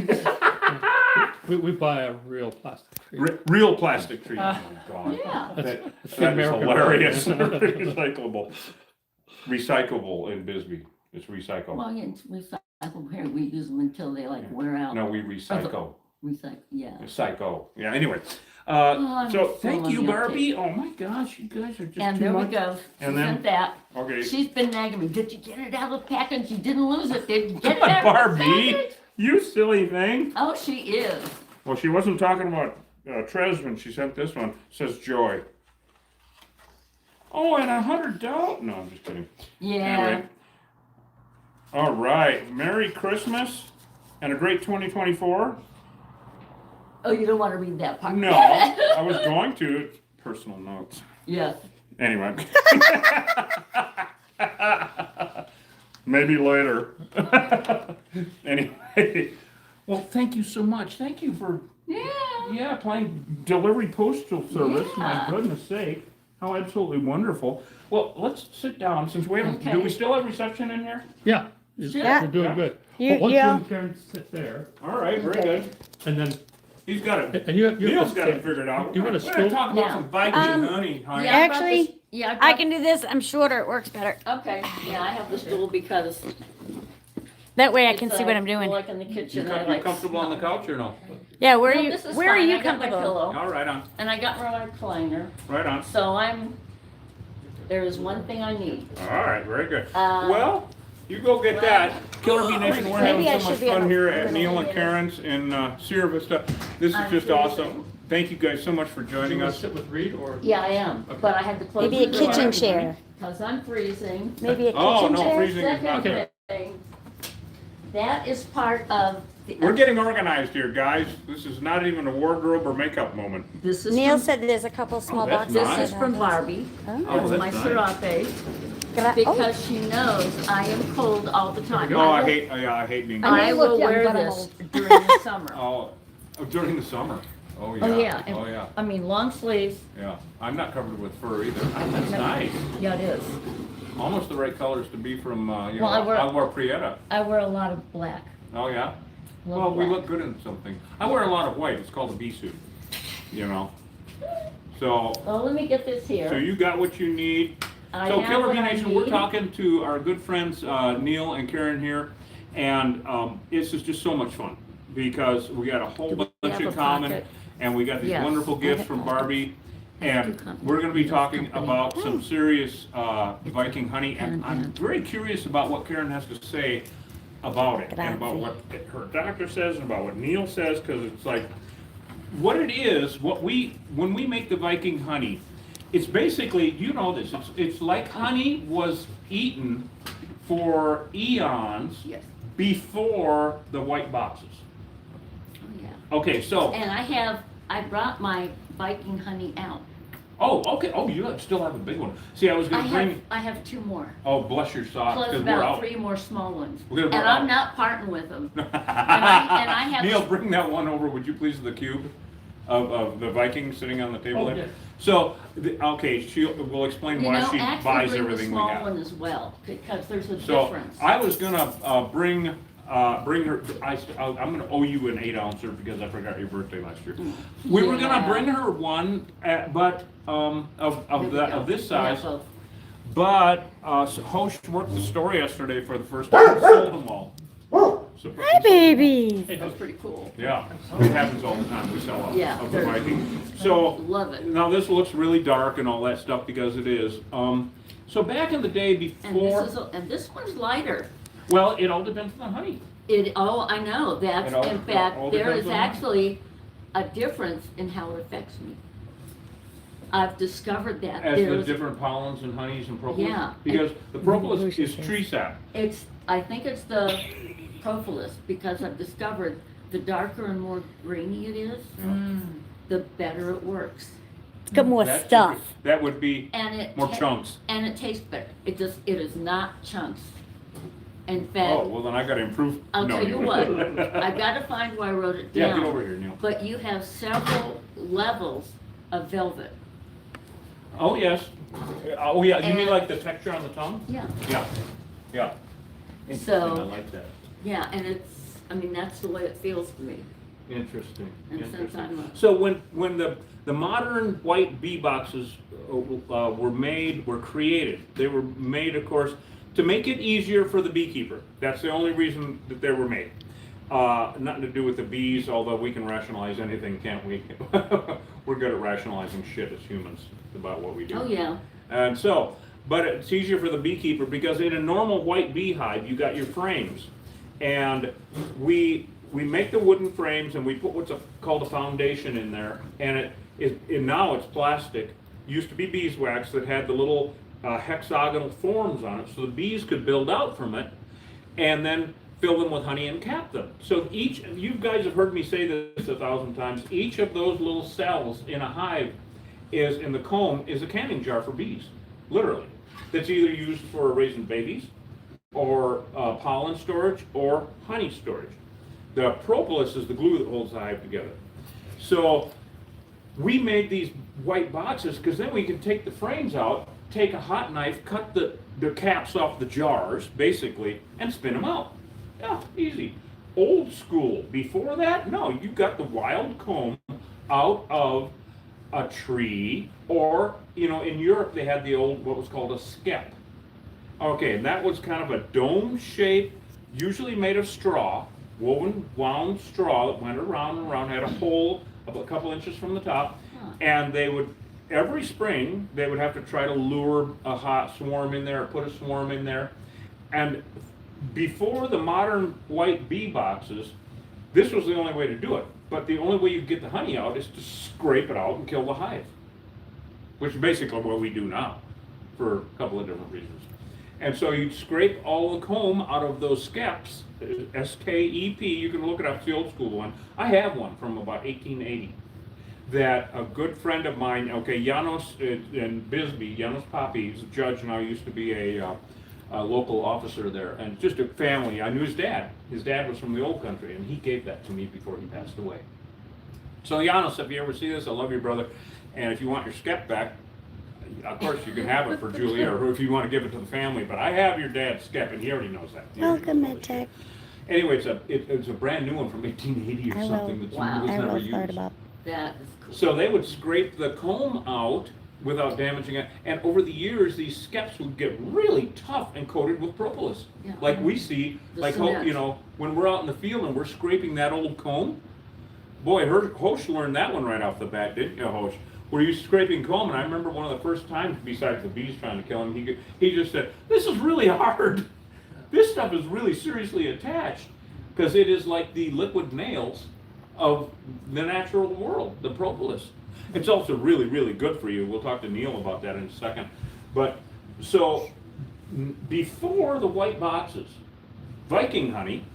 We buy a real plastic tree. Real plastic trees. Oh my god. Yeah. That is American hilarious. way. Recyclable. Recyclable in Bisbee. It's recycle. Well, yeah, it's recyclable here. We use them until they like wear out. No, we recycle. Recycle. Yeah. Psycho. Yeah, anyway. I'm So full thank of you, milk Barbie. Oh my gosh, you guys are just And too there much. we go. She And then- sent that. Okay. She's been nagging me. Did you get it out of the package? You didn't lose it, did you? Get it out of the Barbie, package? you silly thing. Oh, she is. Well, she wasn't talking about Trez when she sent this one. It says Joy. Oh, and $100. No, I'm just kidding. Yeah. Anyway. All right. Merry Christmas and a great 2024. Oh, you don't want to read that part? No, I was going to. Personal notes. Yes. Anyway. Maybe later. Anyway. Well, thank you so much. Thank you for Yeah. playing delivery postal service. My Yeah. goodness sake. How absolutely wonderful. Well, let's sit down since we haven't. Do Okay. we still have reception in here? Yeah, Yeah. we're doing good. You- But once yeah. you Karen sit there, All right, very good. and then He's got it. and you have Neil's got it figured out. You want We're a gonna stool? talk about Yeah. some Viking honey. Yeah, I brought Actually, this- yeah, I brought- can do this. I'm shorter. It works better. Okay. Yeah, I have the stool because That way I can it's, see what I'm doing. Like in the kitchen. I You like comfortable on the couch or no? Yeah, where are No, you? this is Where are fine. you I got my comfortable? pillow, All right, on. and I got my recliner. Right on. So there is one thing I need. All right, very good. Uh, Well, you go get that. Killer Bee Nation, we're having Maybe I so much should be fun on here the- at Neil and Karen's in Sierra Vista. This is I'm just freezing. awesome. Thank you guys so much for you joining want to us. sit with Reed or? Yeah, I am, but I had to close Maybe a the door kitchen chair. because I'm freezing. Maybe a Oh, kitchen no, chair. freezing is Second not. Okay. thing, that is part of the. We're getting organized here, guys. This is not even a wardrobe or makeup moment. This is Neil from, said there's a couple small that's boxes. this nice. is from Barbie. Oh. It's my that's serape Oh, because she knows I am cold all the time. Oh, I hate being. I I look will young, wear but I'm this old. during the summer. Oh, during the summer. Oh yeah. Oh yeah. and- Oh yeah. I mean long sleeves. Yeah. I'm not covered with fur either. That's nice. Yeah, it is. Almost the right colors to be from. You Well, know, I wear- I wore Prieta. I wear a lot of black. Oh yeah. Love Well, we black. look good in something. I wear a lot of white. It's called a bee suit. You know. So Well, let me get this here. you got what you need. I So have Killer what Bee I Nation, we're need. talking to our good friends Neil and Karen here, and this is just so much fun because we got a whole Do we bunch have in a common. pocket? and we got these Yes. wonderful gifts from Barbie. And we're going to be talking about some serious Viking honey, and I'm very curious about what Karen has to say about it, and about what her doctor says, and about what Neil says, because it's like, what it is, when we make the Viking honey, it's basically, you know this, it's like honey was eaten for eons Yes. before the white boxes. Oh, yeah. Okay, so, And I brought my Viking honey out. oh, okay, oh, you still have a big one. See, I was going to bring, I have 2 more. oh, bless your socks, Plus because we're about out. 3 more small ones. We're And out. I'm not parting with them. And I have. Neil, bring that one over, would you please, the cube of the Viking sitting on the table Oh, there? yeah. So, okay, we'll explain You why know, she actually buys bring the everything we small have. one as well, because there's a So, difference. I was gonna bring her, I'm gonna owe you an 8-ouncer because I forgot your birthday last year. We were gonna Yeah. bring her one, but, of There we go. this We have size. both. But, Host worked the store yesterday for the first time, sold them all. Hi, babies. Hey, That's pretty cool. Yeah, it happens all the time, we sell out Yeah, of the they're- Viking. So, Love it. now this looks really dark and all that stuff because it is. So back in the day And before, this one's lighter. well, it all depends on the honey. I know, that's, It all- in fact, all there depends is on- actually a difference in how it affects me. I've discovered that. As the There's, different pollens and honeys and propolis. Yeah. Because the propolis Who's is this? tree sap. I think it's the propolis, because I've discovered the darker and more grainy it is, the better it works. It's got more That should stuff. be- That would be And it more ta- chunks. And it tastes better. It is not chunks. In fact, Oh, well then I gotta improve. I'll No, tell you what, I've got to find where I wrote it Yeah, down. get over here, Neil. But you have several levels of velvet. Oh, yes. Oh, yeah, you mean And- like the texture on the tongue? Yeah, Yeah, yeah. So- Interesting, I like that. yeah, and that's the way it feels to me. Interesting. And since Interesting. I'm a- So when the modern white bee boxes were created, they were made, of course, to make it easier for the beekeeper. That's the only reason that they were made. Nothing to do with the bees, although we can rationalize anything, can't we? We're good at rationalizing shit as humans about what we do. Oh, yeah. And so, but it's easier for the beekeeper because in a normal white beehive, you got your frames. And we make the wooden frames and we put what's called a foundation in there. And now it's plastic. Used to be beeswax that had the little hexagonal forms on it so the bees could build out from it and then fill them with honey and cap them. So you guys have heard me say this 1,000 times, each of those little cells in a hive in the comb is a canning jar for bees, literally. That's either used for raising babies or pollen storage or honey storage. The propolis is the glue that holds the hive together. So we made these white boxes because then we can take the frames out, take a hot knife, cut the caps off the jars, basically, and spin them out. Yeah, easy. Old school. Before that, no, you got the wild comb out of a tree, or, in Europe they had the old, what was called a skep. Okay, and that was kind of a dome shape, usually made of straw, wound straw that went around and around, had a hole of a couple inches from the top, and every spring, they would have to try to lure a hot swarm in there, or put a swarm in there, and before the modern white bee boxes, this was the only way to do it. But the only way you get the honey out is to scrape it out and kill the hive, which is basically what we do now for a couple of different reasons. And so you'd scrape all the comb out of those skeps, S-K-E-P, you can look it up, it's the old school one. I have one from about 1880 that a good friend of mine, Janos in Bisbee, Janos Poppy, he's a judge now, used to be a local officer there, and just a family. I knew his dad. His dad was from the old country, and he gave that to me before he passed away. So Janos, if you ever see this, I love you, brother. And if you want your skep back, of course you can have it for Julia, or if you want to give it to the family. But I have your dad's skep, and he already knows that. He already Welcome, knows all this MedTech. shit. Anyway, it's a brand new one from 1880 or I will. something that Wow. was I never will used. start about. That is cool. So they would scrape the comb out without damaging it, and over the years, these skeps would get really tough and coated with propolis. Yeah. Like we see, The like, cement. when we're out in the field and we're scraping that old comb, Boy, Hosh learned that one right off the bat, didn't you, Hosh? Were you scraping comb? And I remember one of the first times, besides the bees trying to kill him, he just said, "This is really hard. This stuff is really seriously attached." Because it is like the liquid nails of the natural world, the propolis. It's also really, really good for you. We'll talk to Neil about that in a second. But so before the white boxes, Viking honey,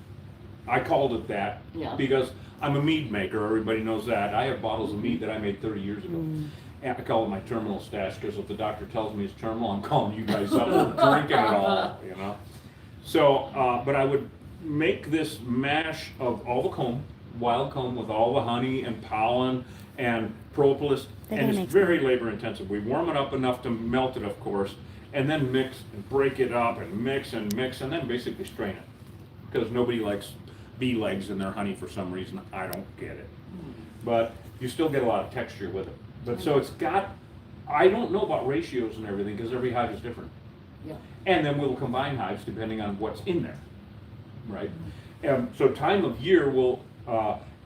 I called it that Yeah. because I'm a mead maker. Everybody knows that. I have bottles of mead that I made 30 years ago. And I call it my terminal stash because if the doctor tells me it's terminal, I'm calling you guys up and drinking it all, you know. So, but I would make this mash of all the comb, wild comb with all the honey and pollen and propolis, They're and gonna it's mix very labor intensive. We warm it up enough to melt it, of course, and then mix and break it up and mix and mix and then basically strain it. Because nobody likes bee legs in their honey for some reason. I don't get it. But you still get a lot of texture with it. But so it's got, I don't know about ratios and everything because every hive is different. Yeah. And then we'll combine hives depending on what's in there, right? So time of year will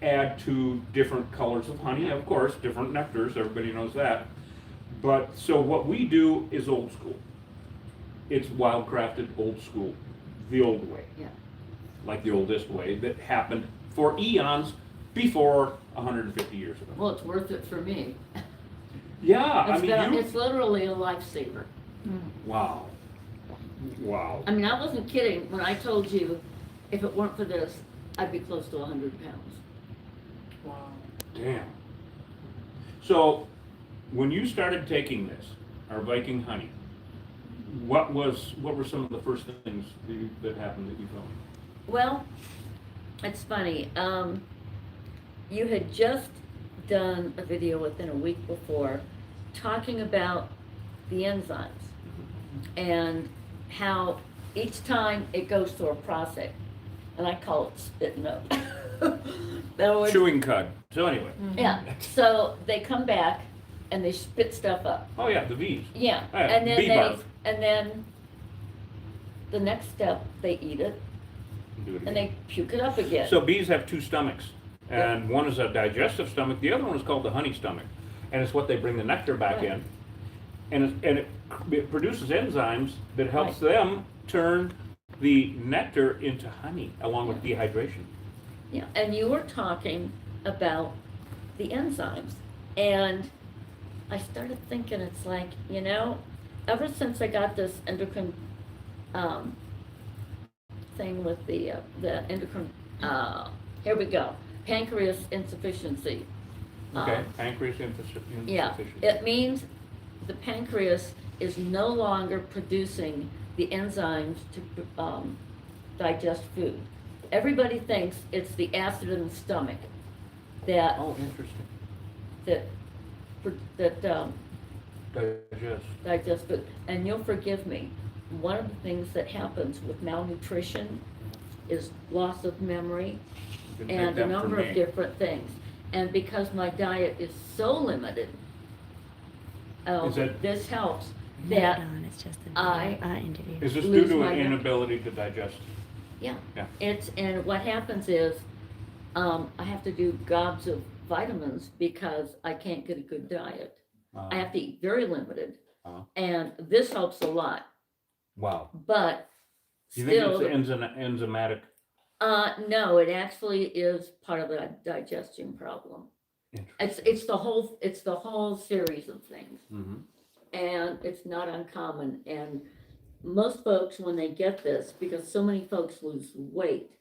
add to different colors of honey, of course, different nectars, everybody knows that. But so what we do is old school. It's wildcrafted old school, the old way. Yeah. Like the oldest way that happened for eons before 150 years ago. Well, it's worth it for me. Yeah, I mean, It's literally a lifesaver. wow. Wow. I mean, I wasn't kidding when I told you, if it weren't for this, I'd be close to 100 pounds. Wow. Damn. So, when you started taking this, our Viking honey, what were some of the first things that happened that you felt? Well, it's funny. You had just done a video within a week before talking about the enzymes and how each time it goes through a process, and I call it spitting up. In other words, Chewing cud. So anyway. yeah. So they come back and they spit stuff up. Oh yeah, the bees. Yeah. Oh, yeah, And then bee barf. and then the next step they eat it Do it and again. they puke it up again. So bees have two stomachs, and one is a digestive stomach. The other one is called the honey stomach, and it's what they bring the nectar back Right. in, and it produces enzymes that helps them turn the nectar into honey, along with dehydration. Yeah, and you were talking about the enzymes, and I started thinking, it's like, ever since I got this endocrine thing with the endocrine, here we go, pancreas insufficiency. Okay, pancreas insufficiency. Yeah, it means the pancreas is no longer producing the enzymes to digest food. Everybody thinks it's the acid in the stomach that Oh, interesting. that Digest. digest food. And you'll forgive me, one of the things that happens with malnutrition is loss of memory You can take and a that number from of me. different things. And because my diet is so limited, Is that- this helps. Not That on, it's just a I- interview. Is this due lose to my an memory. inability to digest? Yeah. Yeah. And what happens is, I have to do gobs of vitamins because I can't get a good diet. I have to eat very limited, and this helps a lot. Wow. But Do you think still, it's enzymatic? no, it actually is part of the digestion problem. It's the whole series of things, Mm-hmm. and it's not uncommon. And most folks, when they get this, because so many folks lose weight,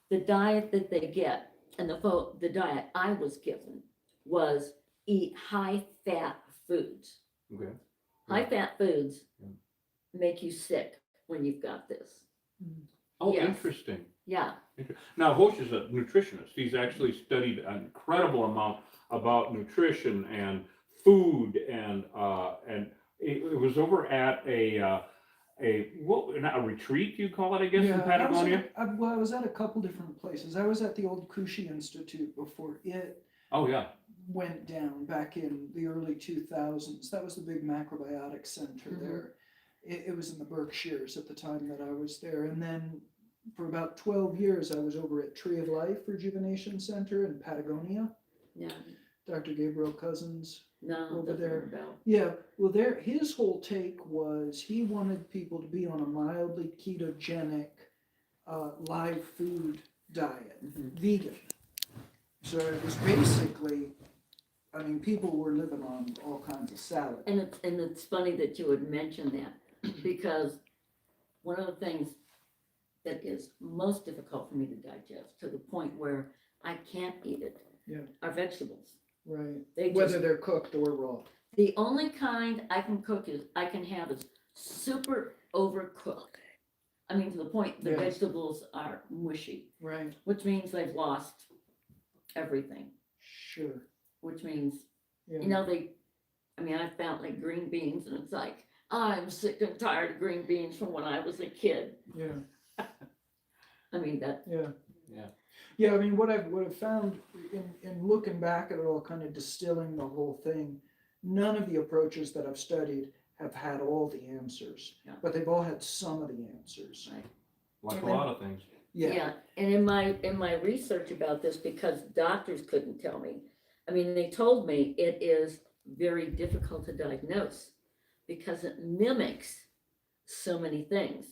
the diet that they get, and the diet I was given was eat high-fat foods. Okay. High-fat foods make you sick when you've got this. Oh, Yes. interesting. Yeah, Now, Hosh is a nutritionist. He's actually studied an incredible amount about nutrition and food, and it was over at a retreat, you call it, I guess, in Patagonia. I was at a couple different places. I was at the old Kushi Institute before it Oh yeah. went down back in the early 2000s. That was the big macrobiotic center Mhm. there. It was in the Berkshires at the time that I was there. And then for about 12 years, I was over at Tree of Life Rejuvenation Center in Patagonia. Yeah, Dr. Gabriel Cousins. no, Over doesn't there. ring a bell. Yeah, well, his whole take was he wanted people to be on a mildly ketogenic, live food diet, Mhm. vegan. So it was basically, I mean, people were living on all kinds of salad. And it's funny that you would mention that, because one of the things that is most difficult for me to digest, to the point where I can't eat it, Yeah. are vegetables. Right. They Whether just, they're cooked or raw. the only kind I can have is super overcooked. I mean, to the point the Yeah. vegetables are mushy, Right. which means they've lost everything, Sure. which means, Yeah. you know, I found like green beans, and it's like, I'm sick and tired of green beans from when I was a kid. Yeah. I mean, that, Yeah. Yeah. Yeah, I mean, what I've found in looking back at it all, kind of distilling the whole thing, none of the approaches that I've studied have had all the answers, Yeah. but they've all had some of the answers. right. Like a lot of things. Yeah. And in my research about this, because doctors couldn't tell me, I mean, they told me it is very difficult to diagnose because it mimics so many things.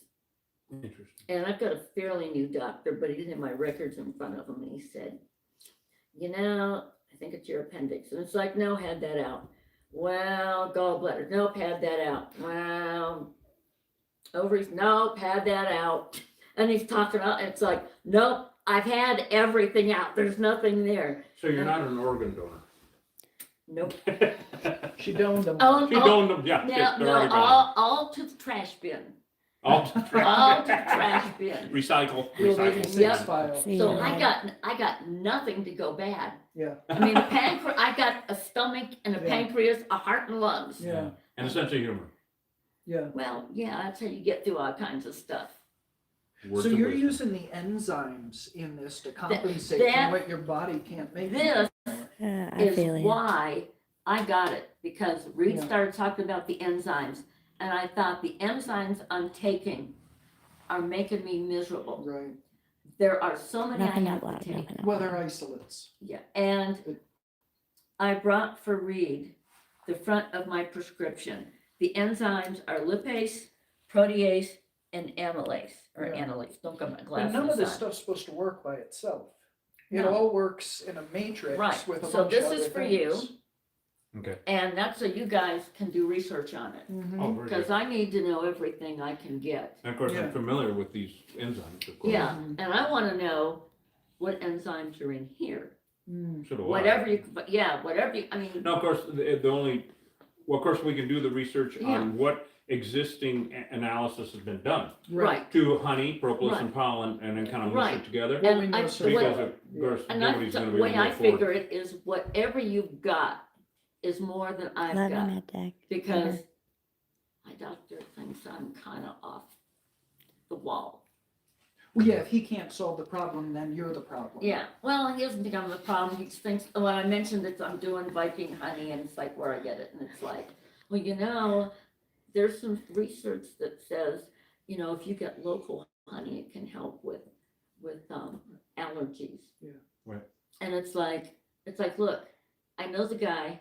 Interesting. And I've got a fairly new doctor, but he didn't have my records in front of him, and he said, I think it's your appendix. And it's like, no, had that out. Well, gallbladder, nope, had that out. Well, ovaries, nope, had that out. And he's talking out, and it's like, nope, I've had everything out. There's nothing there. So you're not an organ donor? Nope. She doned them. Oh, She doned them, yeah. no, they're no, already gone. all to the trash bin. All to All to the trash bin. Recycle, You'll leave recycle. a six Yep. file. See, So yeah. I got nothing to go bad. Yeah. I mean, I got a stomach and a Yeah. pancreas, a heart and lungs. Yeah. And a sense of humor. Yeah. Well, yeah, that's how you get through all kinds of stuff. Words So of you're wisdom. using the enzymes in this to compensate that- for what your body can't make. This I is feel you. why I got it, because Reed Yeah. started talking about the enzymes, and I thought the enzymes I'm taking are making me miserable. Right. There are so many I Nothing have out loud. to take. Nothing out Well, loud. they're isolates. Yeah, and I brought for Reed the front of my prescription. The enzymes are lipase, protease, and amylase, or Yeah. analase. Don't got my But glasses none of this on. stuff's supposed to work by itself. It No. all works in a matrix Right. with a So bunch this of is other for you. things. Okay. And that's so you guys can do research on it, Mhm. Oh, very because good. I need to know everything I can get. And of course, Yeah. I'm familiar with these enzymes, of course. Yeah, and I want to know what enzymes are in here. Mm. So do I. Whatever you, but yeah, whatever you, I mean, No, of course, the only, well, of course, we can do the research Yeah. on what existing analysis has been done right. to honey, propolis, and pollen, and then kind of mush Right. it together. Well, we And know I, so the way- Because far. of course, and nobody's the gonna be able way to I afford it. figure it is whatever you've got is more than I've Love got. you, Med Tech. Because my doctor thinks I'm kind of off the wall. Well, yeah, if he can't solve the problem, then you're the problem. Yeah, well, he doesn't think I'm the problem. He just thinks, when I mentioned that I'm doing Viking honey, and it's like where I get it, and it's like, well, there's some research that says, if you get local honey, it can help with allergies. Yeah. Right. And it's like, look, I know the guy.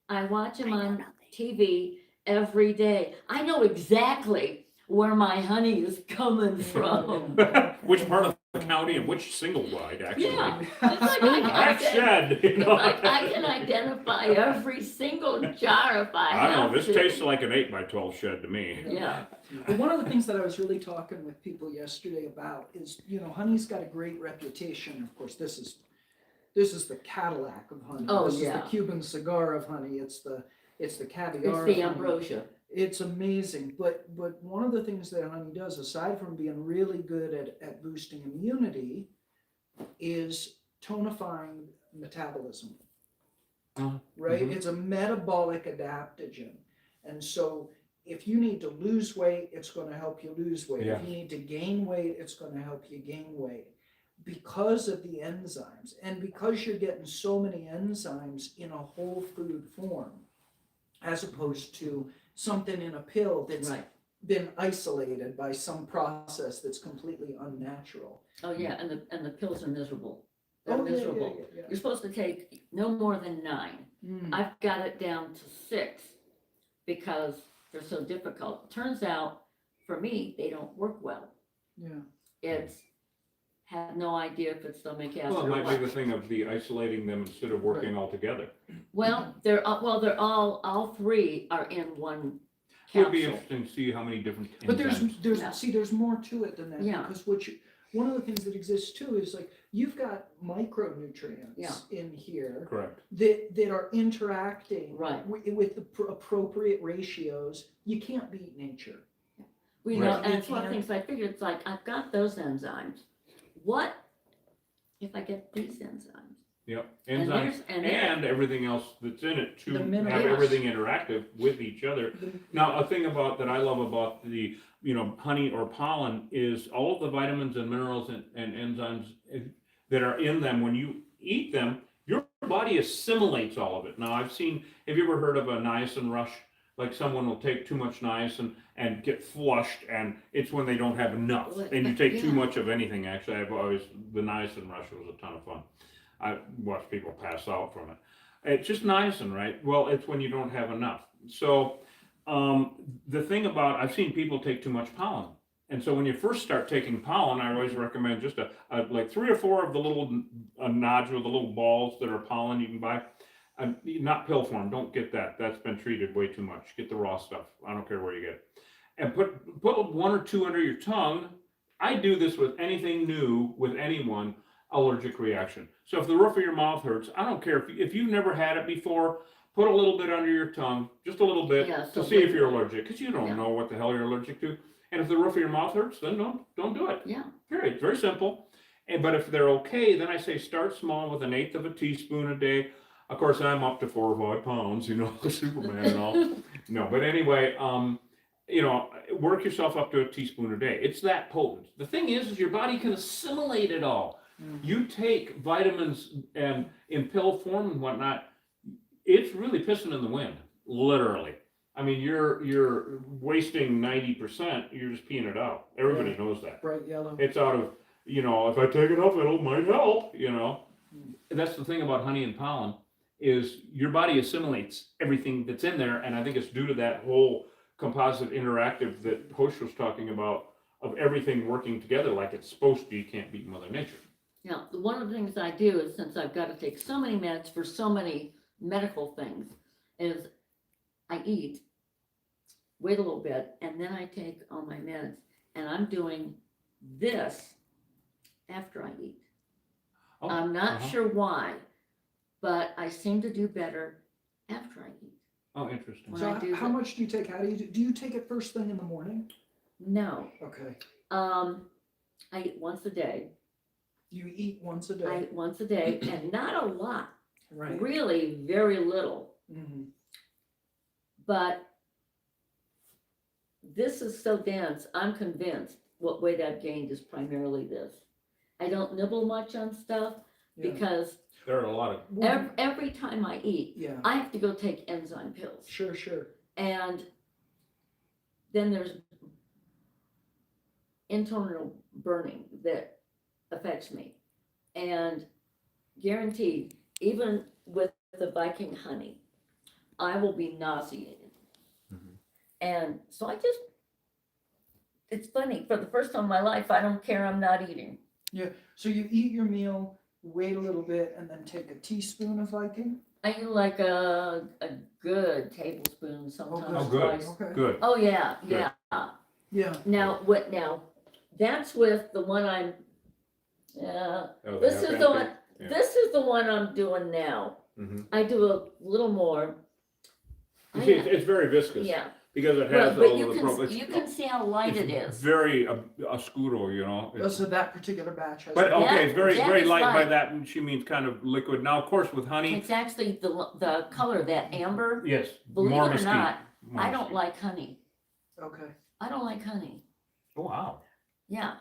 I watch him I know on nothing. TV every day. I know exactly where my honey is coming from. Which part of the county and which single wide, actually. Yeah. It's like That shed, you know. I can identify every single jar if I I don't know, have this to. tastes like an 8x12 shed to me. Yeah, But one of the things that I was really talking with people yesterday about is, honey's got a great reputation. Of course, this is the Cadillac of honey. Oh, This is yeah. the Cuban cigar of honey. It's the caviar it's the of honey. ambrosia. It's amazing, but one of the things that honey does, aside from being really good at boosting immunity, is tonifying metabolism. Right? Mhm. It's a metabolic adaptogen, and so if you need to lose weight, it's going to help you lose weight. Yeah. If you need to gain weight, it's going to help you gain weight because of the enzymes, and because you're getting so many enzymes in a whole food form, as opposed to something in a pill that's Right. been isolated by some process that's completely unnatural. Oh, yeah, and the pills are miserable. They're Oh, yeah, yeah, miserable. yeah, You're supposed to take no more than 9. yeah. Mm. I've got it down to 6 because they're so difficult. Turns out, for me, they don't work well. Yeah. It's, have no idea if it's stomach acid Well, it or might be the what. thing of the isolating them instead of working all together. Well, they're all 3 are in one It would be capsule. interesting to see how many different But enzymes. Yeah. there's more to it than that, Yeah. because one of the things that exists too is like, you've got micronutrients Yeah. in here Correct. that are interacting Right. with the appropriate ratios. You can't beat nature. Well, you know, Right. and it's one of the things I figured, it's like, I've got those enzymes. What if I get these enzymes? Yep. And Enzymes there's- and there- and everything else that's in it to The have minerals. everything interactive with each other. The- Now, a thing that I love about the, honey or pollen is all of the vitamins and minerals and enzymes that are in them. When you eat them, your body assimilates all of it. Now, have you ever heard of a niacin rush? Like someone will take too much niacin and get flushed, and it's when they don't have enough. Well, And you take too yeah. much of anything, actually. The niacin rush was a ton of fun. I watched people pass out from it. It's just niacin, right? Well, it's when you don't have enough. So the thing about, I've seen people take too much pollen. And so when you first start taking pollen, I always recommend just like 3 or 4 of the little nodule, the little balls that are pollen you can buy. Not pill form, don't get that. That's been treated way too much. Get the raw stuff. I don't care where you get it. And put 1 or 2 under your tongue. I do this with anything new, with anyone, allergic reaction. So if the roof of your mouth hurts, I don't care if you've never had it before, put a little bit under your tongue, just a little bit, Yeah, to so see if when- you're allergic, because you don't Yeah. know what the hell you're allergic to. And if the roof of your mouth hurts, then don't do it. Yeah, Period. Very simple. But if they're okay, then I say start small with 1/8 of a teaspoon a day. Of course, I'm up to 4 or 5 pounds, Superman and all. No, but anyway, work yourself up to a teaspoon a day. It's that potent. The thing is your body can assimilate it all. You take vitamins and in pill form and whatnot, it's really pissing in the wind, literally. I mean, you're wasting 90%. You're just peeing it out. Everybody knows that. Bright yellow. It's out of, if I take enough, might help. And that's the thing about honey and pollen is your body assimilates everything that's in there, and I think it's due to that whole composite interactive that Hosh was talking about of everything working together like it's supposed to. You can't beat Mother Nature. now, one of the things I do is, since I've got to take so many meds for so many medical things, is I eat, wait a little bit, and then I take all my meds, and I'm doing this after I eat. Oh, I'm not uh-huh. sure why, but I seem to do better after I eat. Oh, interesting. When So I do how the- much do you take? How do you take it first thing in the morning? No, Okay. I eat once a day. You eat once a I day. eat once a day, and not a lot, Right. really very little. Mhm. But this is so dense, I'm convinced what weight I've gained is primarily this. I don't nibble much on stuff Yeah. because There are a lot of, every time I eat, Yeah. I have to go take enzyme pills. Sure. And then there's internal burning that affects me. And guaranteed, even with the Viking honey, I will be nauseated. Mhm. And so it's funny, for the first time in my life, I don't care, I'm not eating. So you eat your meal, wait a little bit, and then take a teaspoon of Viking? I eat like a good tablespoon, sometimes good. twice. Okay. good. Oh, yeah, Good. yeah. Yeah. Now, that's with the one I'm, Oh, they this have is that the too? one, Yeah. this is the one I'm doing now. Mhm. I do a little more. You I see, am- it's very viscous. Yeah, because it well, has but all you of the can, you can see how light it it's is. very oscuro, Oh, It's- so that particular batch has. But okay, That- it's very, that very is light by light. that, and she means kind of liquid. Now, of course, with honey, It's actually the color, that amber, yes, believe more it or mesquite. not, More I don't mesquite. like honey. Okay. I don't like honey. Oh, wow. Yeah,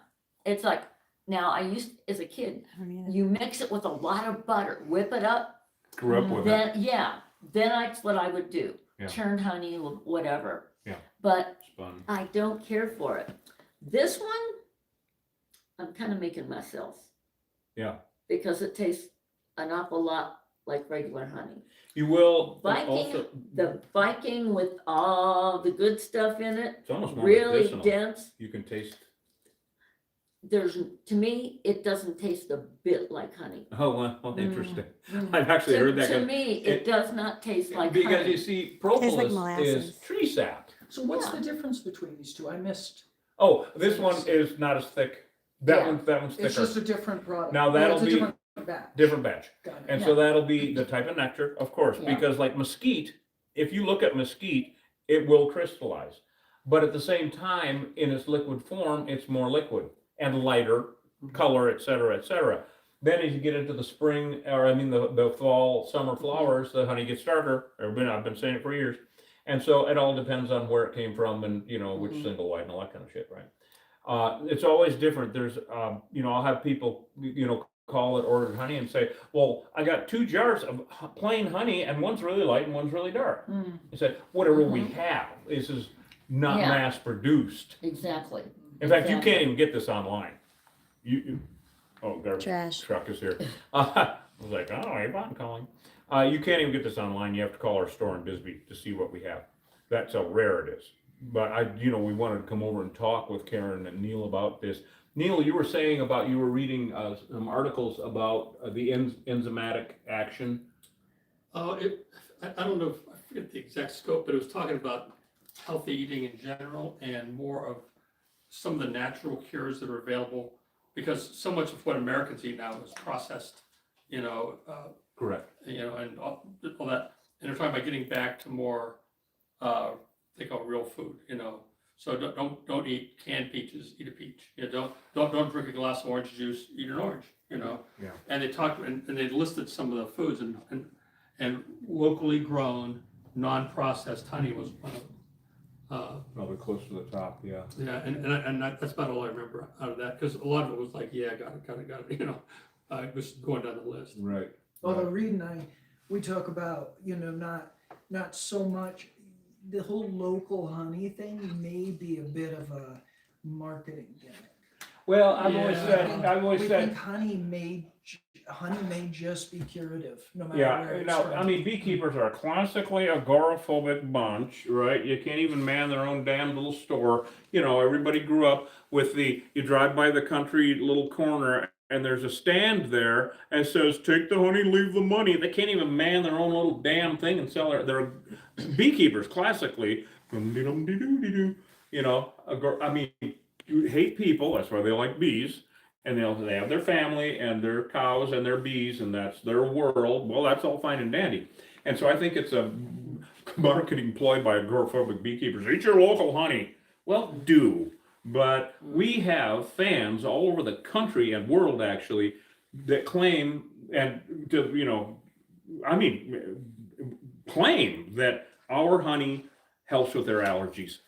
it's like, now I as a kid, I don't either. you mix it with a lot of butter, whip it up, Grew up with it. then that's what I would do. Yeah. churn honey, whatever. Yeah. But Spun. I don't care for it. This one, I'm kind of making myself. Yeah. Because it tastes an awful lot like regular honey. You will Viking, also. the Viking with all the good stuff in it, It's almost more really medicinal. dense. You can taste. To me, it doesn't taste a bit like honey. Oh, well, interesting. Mm. I've actually heard that. To me, it does not taste like Because honey. you see, Tastes like propolis is molasses. tree sap. So what's Yeah. the difference between these two? I missed. Oh, this one is not as thick. That Yeah. one's thicker. It's just a different product. Now Oh, that'll it's a be different batch. different batch. Got it. And so that'll be the type of nectar, of course, Yeah. because like mesquite, if you look at mesquite, it will crystallize. But at the same time, in its liquid form, it's more liquid and lighter, color, et cetera, et cetera. Then as you get into the spring, or I mean the fall, summer flowers, the honey gets darker. I've been saying it for years. And so it all depends on where it came from and, you know, which single white and all that kind of shit, right? It's always different. There's, you know, I'll have people, you know, call it ordered honey and say, well, I got 2 jars of plain honey and one's really light and one's really dark. Mm. I said, whatever we have, this is not Yeah. mass produced. Exactly. In fact, you Exactly. can't even get this online. Oh, garbage Trash. truck is here. I was like, oh, Avon calling. You can't even get this online. You have to call our store in Bisbee to see what we have. That's how rare it is. But you know, we wanted to come over and talk with Karen and Neil about this. Neil, you were saying you were reading some articles about the enzymatic action. I don't know, I forget the exact scope, but it was talking about healthy eating in general and more of some of the natural cures that are available, because so much of what Americans eat now is processed, you know, Correct. you know, and all that. And they're talking about getting back to more, they call real food, you know. So don't eat canned peaches, eat a peach. You know, don't drink a glass of orange juice, eat an orange, you know. Yeah. And they talked, and they listed some of the foods, and locally grown, non-processed honey was one of them. Probably close to the top, yeah. Yeah, and that's about all I remember out of that, because a lot of it was like, yeah, got it, you know. I was going down the list. Right. Although Reed and we talk about, you know, not so much, the whole local honey thing may be a bit of a marketing gimmick. Well, I've always We think honey may just be curative, no matter Yeah, where you it's know, from. I mean, beekeepers are a classically agoraphobic bunch, right? You can't even man their own damn little store. You know, everybody grew up with you drive by the country little corner and there's a stand there and says, take the honey, leave the money. They can't even man their own little damn thing and sell they're beekeepers, classically. You know, I mean, you hate people, that's why they like bees. And they have their family and their cows and their bees, and that's their world. Well, that's all fine and dandy. And so I think it's a marketing ploy by agoraphobic beekeepers. Eat your local honey. Well, do. But we have fans all over the country and world, actually, that claim claim that our honey helps with their allergies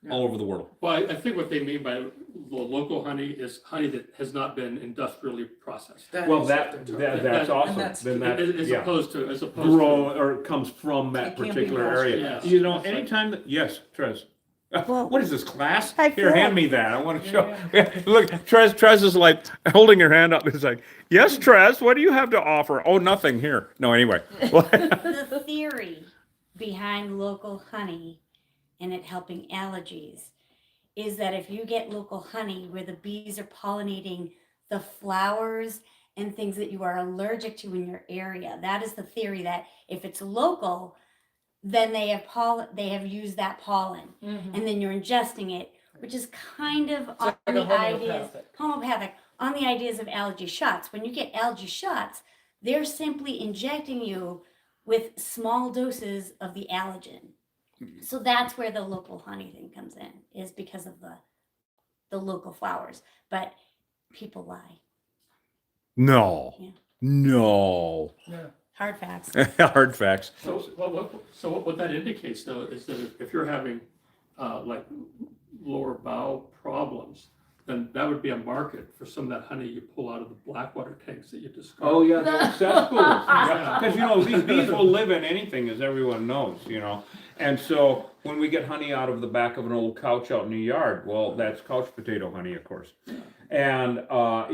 all over the world. Well, I think what they mean by the local honey is honey that has not been industrially processed. Well, is that's what they're talking that- awesome. that's Then that, As yeah. opposed to Grow or comes from that It can't be particular lost, area. yes. You know, That's right. anytime that, yes, Trez. Well, What is this, class? I Here, feel hand like- me that. I want to show. Look, Trez is like holding her hand up. It's like, yes, Trez, what do you have to offer? Oh, nothing here. No, anyway. The theory behind local honey and it helping allergies is that if you get local honey where the bees are pollinating the flowers and things that you are allergic to in your area, that is the theory, that if it's local, then they have used that pollen, and then you're ingesting it, which is kind of on like a the ideas homeopathic. on the ideas of allergy shots. When you get allergy shots, they're simply injecting you with small doses of the allergen. So that's where the local honey thing comes in, is because of the local flowers. But people lie. No. Yeah. No. Yeah. Hard facts. Hard facts. So what that indicates though is that if you're having like lower bowel problems, then that would be a market for some of that honey you pull out of the blackwater tanks that you described. Oh, yeah, those cesspools. Because, you know, these bees will live in anything, as everyone knows, you know. And so when we get honey out of the back of an old couch out in the yard, well, that's couch potato honey, of course. And,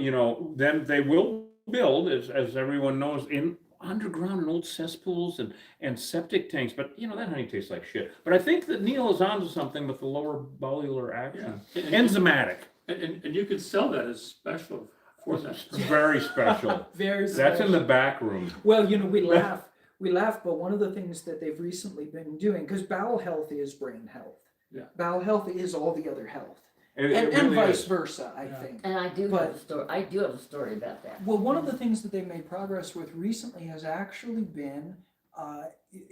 you know, then they will build, as everyone knows, in underground in old cesspools and septic tanks. But, you know, that honey tastes like shit. But I think that Neil is onto something with the lower bowel action. Enzymatic. And you could sell that as special for that. It's very special. Very That's in the special. back room. Well, you know, we laugh, but one of the things that they've recently been doing, because bowel health is brain health. Yeah. Bowel health is all the other health. It And really vice is. versa, I think. And I do But- have a story, I do have a story about that. Well, one of the things that they've made progress with recently has actually been,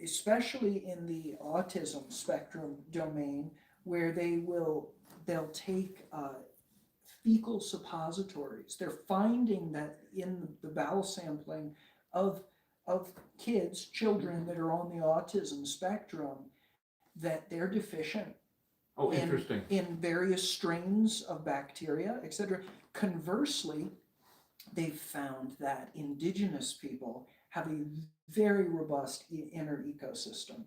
especially in the autism spectrum domain, where they'll take fecal suppositories. They're finding that in the bowel sampling of children that are on the autism spectrum, that they're deficient Oh, interesting. in various strains of bacteria, etc. Conversely, they've found that indigenous people have a very robust inner ecosystem.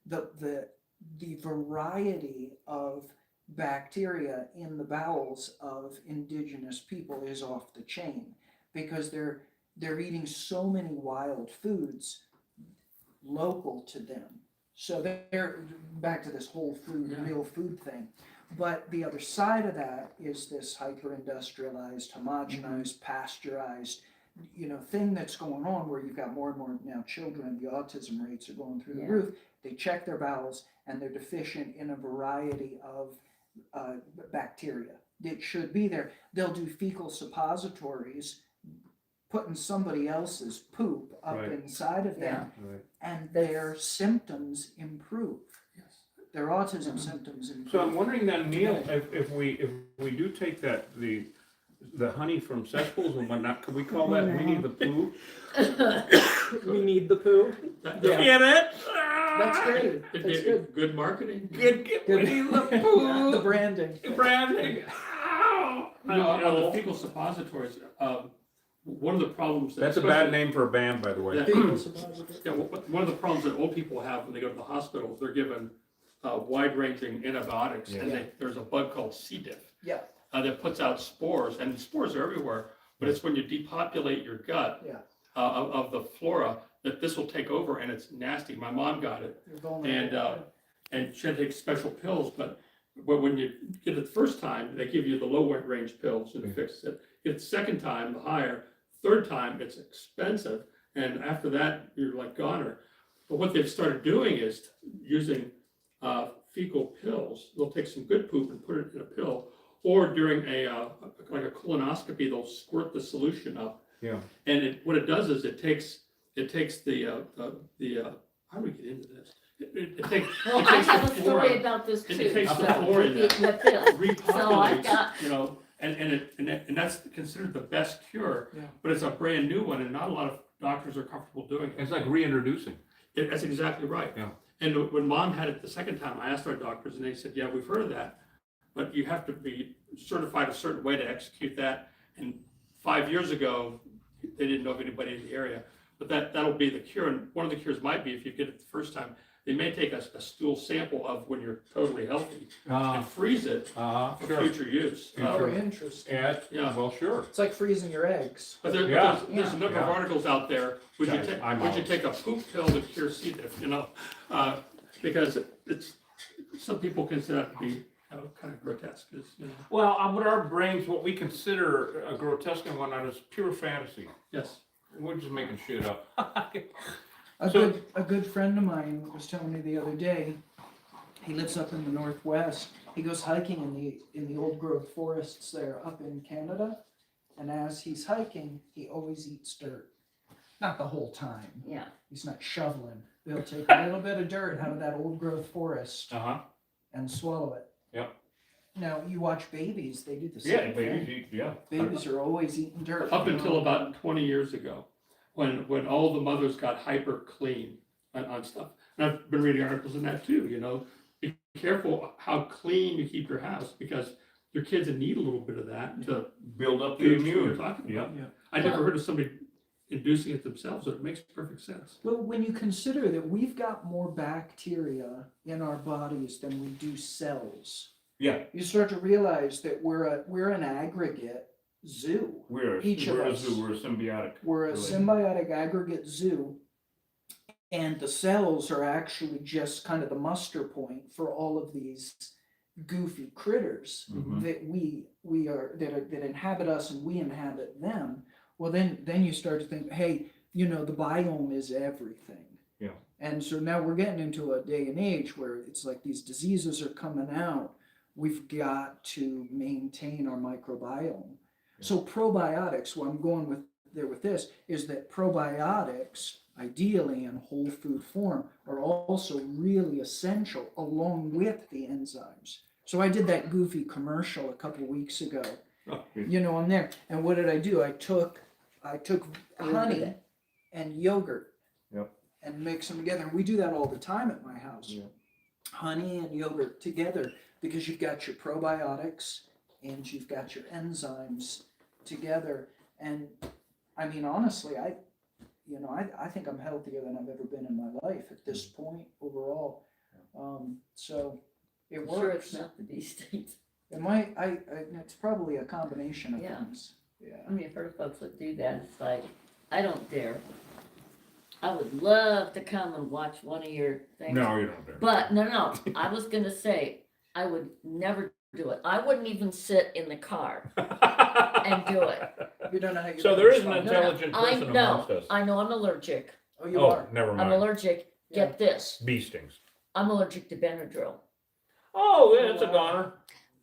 The variety of bacteria in the bowels of indigenous people is off the chain, because they're eating so many wild foods local to them. So they're back to this whole food, real food thing. But the other side of that is this hyper-industrialized, homogenized, pasteurized, you know, thing that's going on, where you've got more and more now children, the autism rates are going through the Yeah. roof. They check their bowels and they're deficient in a variety of bacteria that should be there. They'll do fecal suppositories, putting somebody else's poop up Right. inside of them, Right. and their symptoms improve. Yes. Their autism symptoms improve. So I'm wondering then, Neil, if we do take that, the honey from cesspools and whatnot, could we call that Winnie the Pooh? We need the poo. That- Yeah. Get it? That's great. It'd That's be good. good marketing. Good, Winnie the Pooh. The branding. Branding. The fecal suppositories, one of the problems. That's a bad name for a band, by the way. Yeah. Fecal suppository. Yeah, one of the problems that old people have when they go to the hospital, they're given wide-ranging antibiotics, and Yeah. there's a bug called C. diff Yeah, that puts out spores, and spores are everywhere, but it's when you depopulate your gut yeah. of the flora that this will take over, and it's nasty. My mom got it, You're vulnerable. and she had to take special pills, but when you get it the first time, they give you the low-range pills and it fixes it. Get it the second time, the higher. Third time, it's expensive, and after that, you're like goner. But what they've started doing is using fecal pills. They'll take some good poop and put it in a pill, or during like a colonoscopy, they'll squirt the solution up. Yeah. And what it does is it takes the how do we get into this? It takes Well, it I takes have the a story flora, about this too. it takes the so, flora in with that, the pill. repopulates, got- you know, and that's considered the best cure. Yeah. But it's a brand new one, and not a lot of doctors are comfortable doing it. It's like reintroducing. That's exactly right. Yeah. And when mom had it the second time, I asked our doctors, and they said, "Yeah, we've heard of that, but you have to be certified a certain way to execute that." And 5 years ago, they didn't know of anybody in the area. But that'll be the cure. And one of the cures might be, if you get it the first time, they may take a stool sample of when you're totally healthy and freeze it for Sure. future use. Oh, interesting. Yeah. Well, sure. It's like freezing your eggs. But Yeah. there's a number of Yeah. articles out there. Would you Guys, I'm would you out. take a poop pill to cure C. diff? You know, because it's some people consider that to be kind of grotesque. You know. Well, with our brains, what we consider grotesque and whatnot is pure fantasy. Yes. We're just making shit up. A So- good friend of mine was telling me the other day, he lives up in the Northwest. He goes hiking in the old growth forests there up in Canada. And as he's hiking, he always eats dirt. Not the whole time. Yeah. He's not shoveling. They'll take a little bit of dirt out of that old growth forest Uh-huh. and swallow it. Yep. Now, you watch babies, they do the Yeah, same babies thing. eat, yeah. Babies are always eating dirt. Up until about 20 years ago, when all the mothers got hyper clean on stuff. And I've been reading articles on that too, you know. Be careful how clean you keep your house, because There are kids that need a little bit of that to Build up the foods we were immune. talking Yeah. about. I never heard of somebody inducing it themselves, so it makes perfect sense. Well, when you consider that we've got more bacteria in our bodies than we do cells, Yeah. you start to realize that we're an aggregate zoo. Each of we're us. a zoo. We're a symbiotic. We're a Really? symbiotic aggregate zoo, and the cells are actually just kind of the muster point for all of these goofy critters Mhm. that that inhabit us and we inhabit them. Well, then you start to think, hey, the biome is everything. Yeah. And so now we're getting into a day and age where it's like these diseases are coming out. We've got to maintain our microbiome. So probiotics, what I'm going with this, is that probiotics, ideally in whole food form, are also really essential along with the enzymes. So I did that goofy commercial a couple weeks ago, Oh, on there. And what did I do? I took honey it. and yogurt. Yep. And mix them together. And we do that all the time at my house. Yeah. Honey and yogurt together, because you've got your probiotics and you've got your enzymes together. And I mean, honestly, I think I'm healthier than I've ever been in my life at this point overall. So it I'm works. sure it's not the bee stings. It might. It's probably a combination of Yeah. things. Yeah. I mean, I've heard folks that do that, it's like, I don't dare. I would love to come and watch one of your things. No, you don't dare. But, no, I was gonna say, I would never do it. I wouldn't even sit in the car and do it. You don't know how you. So there is an No, intelligent person amongst us. I know I'm allergic. Oh, you Oh, are. never I'm mind. allergic, get this, Bee stings. I'm allergic to Benadryl. Oh, yeah, it's a goner.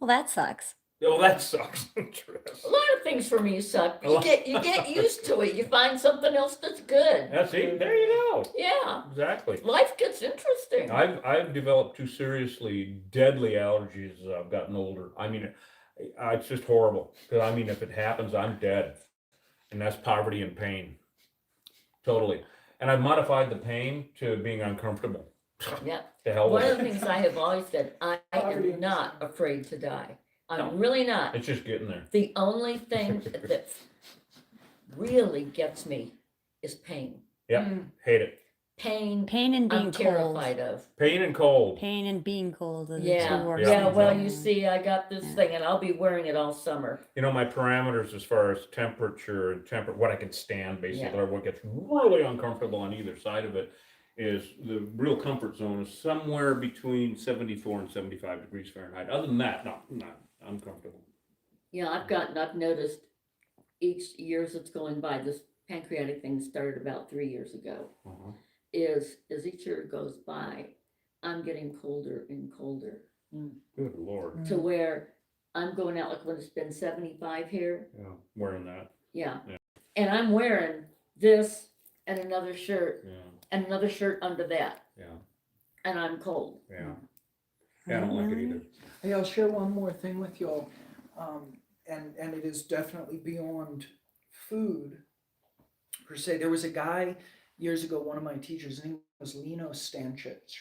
Well, that sucks. Oh, that sucks. A lot of things for me suck. Oh. You get used to it. You find something else that's good. That's it. There you go. Yeah, Exactly. life gets interesting. I've developed 2 seriously deadly allergies as I've gotten older. I mean, it's just horrible. Because I mean, if it happens, I'm dead, and that's poverty and pain. Totally. And I've modified the pain to being uncomfortable. Yeah. The hell One with of the it. things I have always said, I am not afraid to die. I'm really not. It's just getting there. The only thing that really gets me is pain. Hate it. Pain, Pain and being I'm cold. terrified of. Pain and cold. Pain and being cold are the two Yeah, worst yeah, things well, ever. you see, I got this thing and I'll be wearing it all summer. You know, my parameters as far as temperature and what I can stand, basically, Yeah. or what gets really uncomfortable on either side of it, is the real comfort zone is somewhere between 74 and 75 degrees Fahrenheit. Other than that, no, I'm not uncomfortable. Yeah, I've noticed each year as it's going by, this pancreatic thing started about 3 years ago, is as each year goes by, I'm getting colder and colder Good Lord. to where I'm going out like when it's been 75 here. Yeah, wearing that. Yeah. Yeah. And I'm wearing this and another shirt Yeah, and another shirt under that, yeah, and I'm cold. yeah. Yeah, I don't like it either. Hey, I'll share one more thing with y'all, and it is definitely beyond food per se. There was a guy years ago, one of my teachers, his name was Lino Stanchich,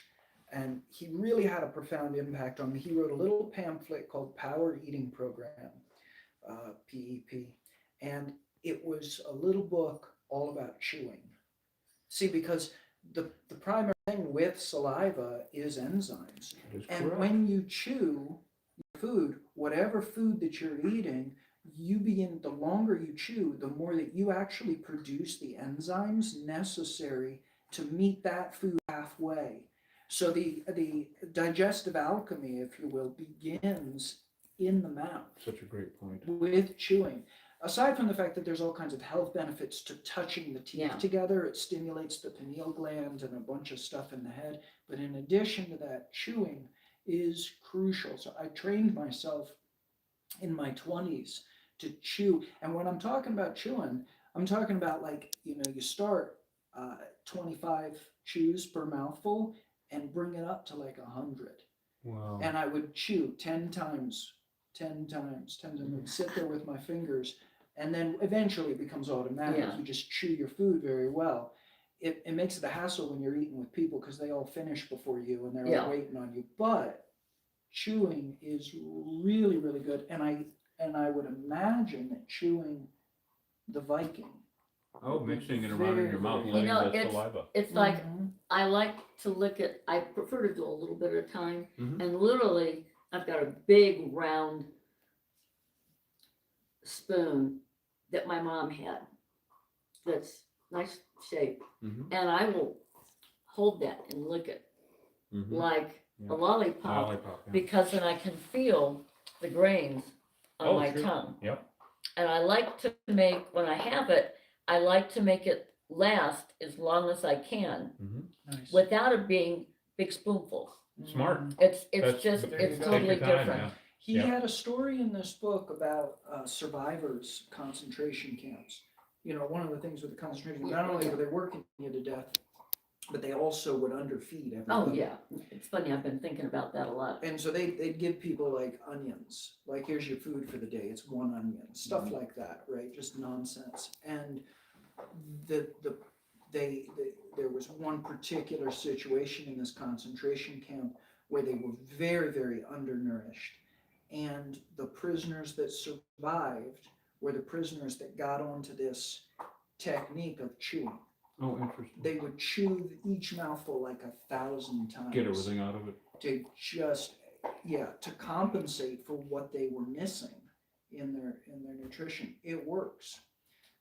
and he really had a profound impact on me. He wrote a little pamphlet called Power Eating Program, PEP, and it was a little book all about chewing. See, because the primary thing with saliva is enzymes. That is And correct. when you chew your food, whatever food that you're eating, the longer you chew, the more that you actually produce the enzymes necessary to meet that food halfway. So the digestive alchemy, if you will, begins in the mouth Such a great point. with chewing. Aside from the fact that there's all kinds of health benefits to touching the teeth Yeah. together, it stimulates the pineal gland and a bunch of stuff in the head. But in addition to that, chewing is crucial. So I trained myself in my 20s to chew. And when I'm talking about chewing, I'm talking about you start 25 chews per mouthful and bring it up to like 100. Wow. And I would chew 10 times, 10 times, 10 times, and sit there with my fingers. And then eventually it becomes automatic. Yeah. You just chew your food very well. It makes it a hassle when you're eating with people because they all finish before you and they're Yeah. all waiting on you. But chewing is really, really good. And I would imagine that chewing the Viking. Oh, would be mixing it around in your very, mouth, very letting know, the it's- saliva. It's like, Mhm. I like to lick it, I prefer to do a little bit at a time, Mhm. and literally, I've got a big round spoon that my mom had, that's nice shape, Mhm. and I will hold that and lick it Mhm. like Yeah. a lollipop, Lollipop, yeah. because then I can feel the grains on Oh, my sure. tongue. Yep. And I like to make, when I have it, I like to make it last as long as I can Mhm. Nice. without it being big spoonfuls. Smart. It's That's- just, there you it's go. Take totally your time, different. yeah. He Yep. had a story in this book about survivors' concentration camps. You know, one of the things with the concentration, not only were they working you to death, but they also would underfeed everybody. Oh, yeah, it's funny, I've been thinking about that a lot. And so they'd give people like onions, like here's your food for the day, it's one onion, stuff like that, right? Just nonsense. And there was one particular situation in this concentration camp where they were very, very undernourished. And the prisoners that survived were the prisoners that got onto this technique of chewing. Oh, interesting. They would chew each mouthful like 1,000 times. Get everything out of it. To just, to compensate for what they were missing in their nutrition. It works.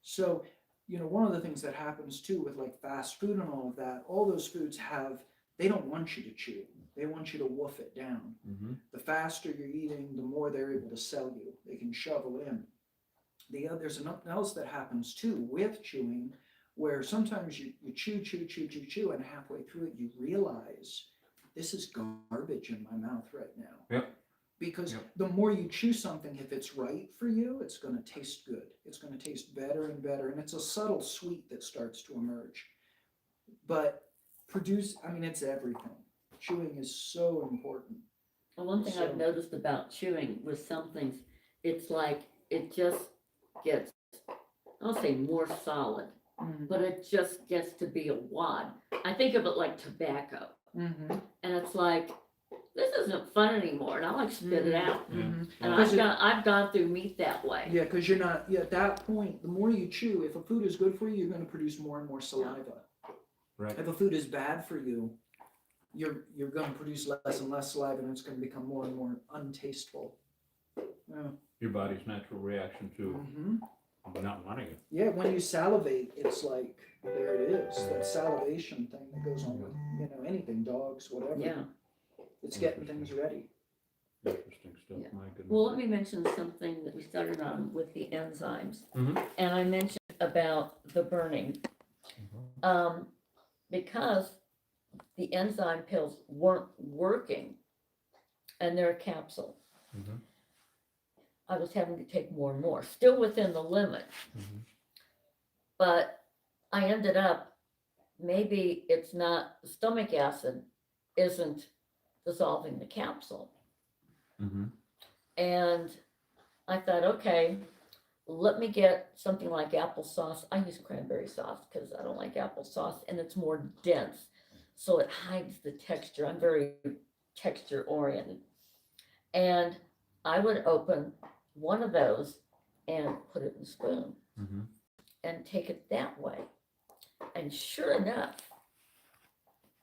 So, one of the things that happens too with like fast food and all of that, all those foods they don't want you to chew. They want you to woof it down. Mhm. The faster you're eating, the more they're able to sell you. They can shovel in. There's something else that happens too with chewing, where sometimes you chew, and halfway through it you realize this is garbage in my mouth right now. Yep. Because Yep. the more you chew something, if it's right for you, it's going to taste good. It's going to taste better and better, and it's a subtle sweet that starts to emerge. But it's everything. Chewing is so important. And one thing I've So- noticed about chewing with some things, it's like, it just gets, I don't say more solid, but it just gets to be a wad. I think of it like tobacco, Mm-hmm. and it's like, this isn't fun anymore, and I like spit it out. Yeah. And Because I've gone through meat that way. Yeah, because you're not, at that point, the more you chew, if a food is good for you, you're going to produce more and more saliva. Right. If a food is bad for you, you're going to produce less and less saliva, and it's going to become more and more untasteful. Yeah. Your body's natural reaction to Mm-hmm. not wanting it. Yeah, when you salivate, it's like, there it is, that salivation thing that goes on with, anything, dogs, whatever. Yeah. It's getting things ready. Interesting stuff, Yeah. my goodness. Well, let me mention something that we started on with the enzymes. Mhm. And I mentioned about the burning. Because the enzyme pills weren't working and they're a capsule. Mhm. I was having to take more and more, still within the limit. Mhm. But I ended up, maybe it's not, the stomach acid isn't dissolving the capsule. Mhm. And I thought, okay, let me get something like applesauce. I use cranberry sauce because I don't like applesauce, and it's more dense, so it hides the texture. I'm very texture oriented. And I would open one of those and put it in a spoon Mhm. and take it that way. And sure enough,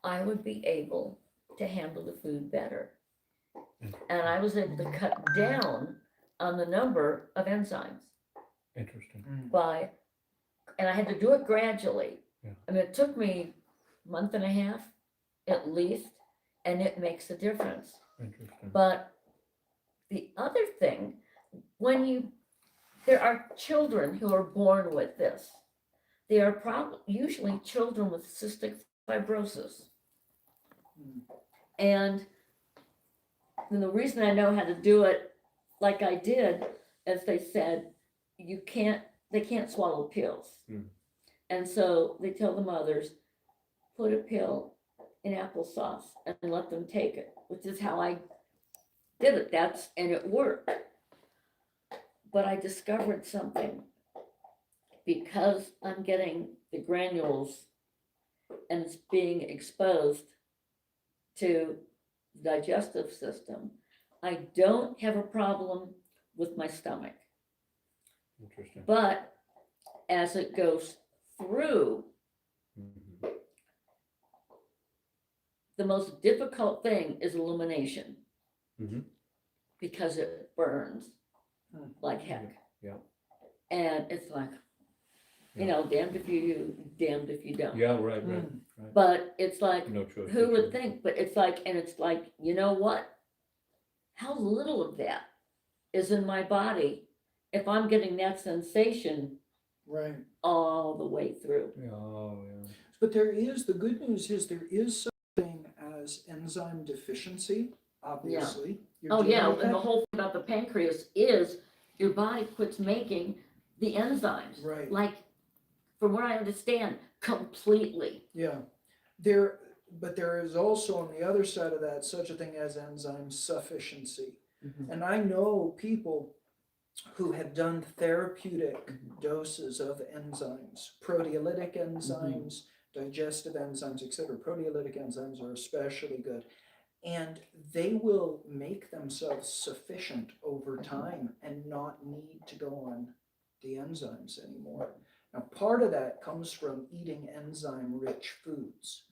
I would be able to handle the food better. And I was able to cut down on the number of enzymes Interesting. and I had to do it gradually. Yeah. I mean, it took me a month and a half at least, and it makes a difference. Interesting. But the other thing, there are children who are born with this. They are usually children with cystic fibrosis. And the reason I know how to do it like I did, as they said, they can't swallow pills. And so they tell the mothers, put a pill in applesauce and let them take it, which is how I did it. And it worked. But I discovered something. Because I'm getting the granules and it's being exposed to the digestive system, I don't have a problem with my stomach, Interesting. but as it goes through, Mhm. the most difficult thing is elimination Mhm. because it burns Hmm. like heck. Yeah. And it's like, you Yeah. know, damned if you do, damned if you don't. Yeah, right, right. Mm. But it's like, No choice. who would think? But it's like, and it's like, you know what? How little of that is in my body if I'm getting that sensation Right. all the way through. Oh, yeah. But the good news is there is something as enzyme deficiency, obviously. You're Oh, dealing yeah, with and the that. whole thing about the pancreas is your body quits making the enzymes. Right. Like, from what I understand, completely. Yeah. But there is also on the other side of that such a thing as enzyme sufficiency. And I know people who have done therapeutic doses of enzymes, proteolytic enzymes, digestive enzymes, etc. Proteolytic enzymes are especially good. And they will make themselves sufficient over time and not need to go on the enzymes anymore. Now, part of that comes from eating enzyme-rich foods.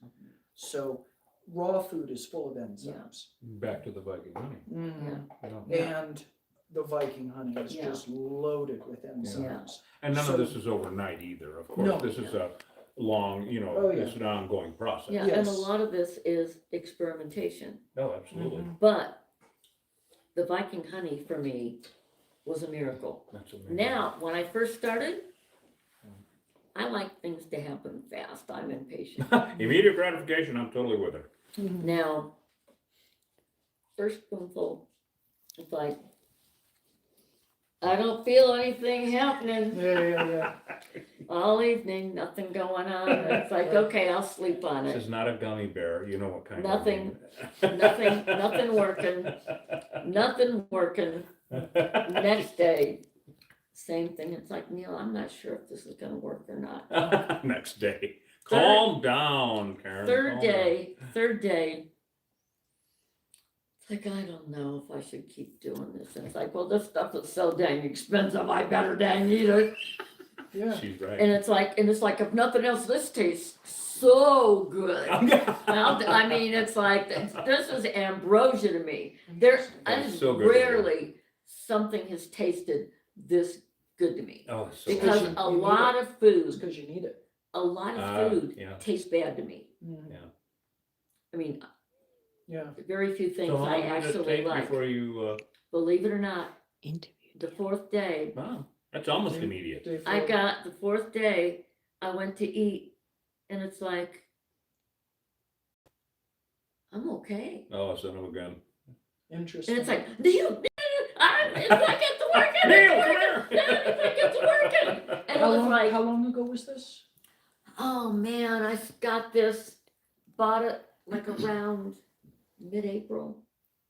So raw food is full of enzymes. Back to the Viking honey. Mhm. Yeah. And the Viking honey is Yeah. just loaded with enzymes. And none So- of this is overnight either, of course. No. This is a long, Oh, yeah. it's an ongoing process. Yeah, and a Yes. lot of this is experimentation. Oh, absolutely. Mhm. But the Viking honey for me was a miracle. That's amazing. Now, when I first started, I like things to happen fast. I'm impatient. Immediate gratification, I'm totally with her. Now, first spoonful, it's like, I don't feel anything happening Yeah. all evening, nothing going on. It's like, okay, I'll sleep on This it. is not a gummy bear, you know what kind Nothing, of. nothing working. Nothing working. Next day, same thing. It's like, Neil, I'm not sure if this is gonna work or not. Next day. Calm down, Karen. Third calm day, it's like, I don't know if I should keep doing this. And it's like, well, this stuff is so dang expensive, I better dang eat it. Yeah. down. She's right. And it's like, if nothing else, this tastes so good. I mean, it's like, this is ambrosia to me. There's It's so good to hear. rarely something has tasted this good to me. Oh, so Because you a need lot it. of It's food, because you need it. a lot of food yeah. tastes bad to me. Mhm. I mean, Yeah. very few things So how I long did it actually take like. before you, Believe it or not, the fourth day, wow, that's almost Day- immediate. day I four. got the fourth day, I went to eat, and it's like, I'm okay. Oh, son of a gun. Interesting. And it's like, Neil, it's like it's working, Neil, it's come working, here. it's working. And it how was long, like, how long ago was this? oh man, I got this, bought it like around mid-April.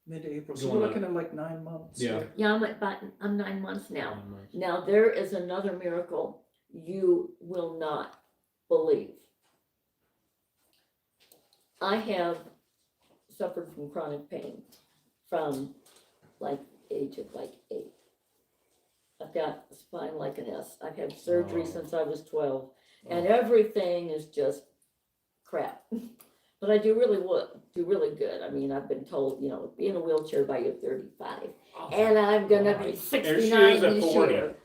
Mid-April. You So we're wanna- looking at like 9 months. Yeah. Yeah, I'm 9 months now. Now, there is another miracle you will not believe. I have suffered from chronic pain from like age of like 8. I've got a spine like an S. I've had surgery Oh. since I was 12, and everything is just crap. But I do really good. I mean, I've been told, be in a wheelchair by you're 35. And I'm gonna be 69 at this 40. year.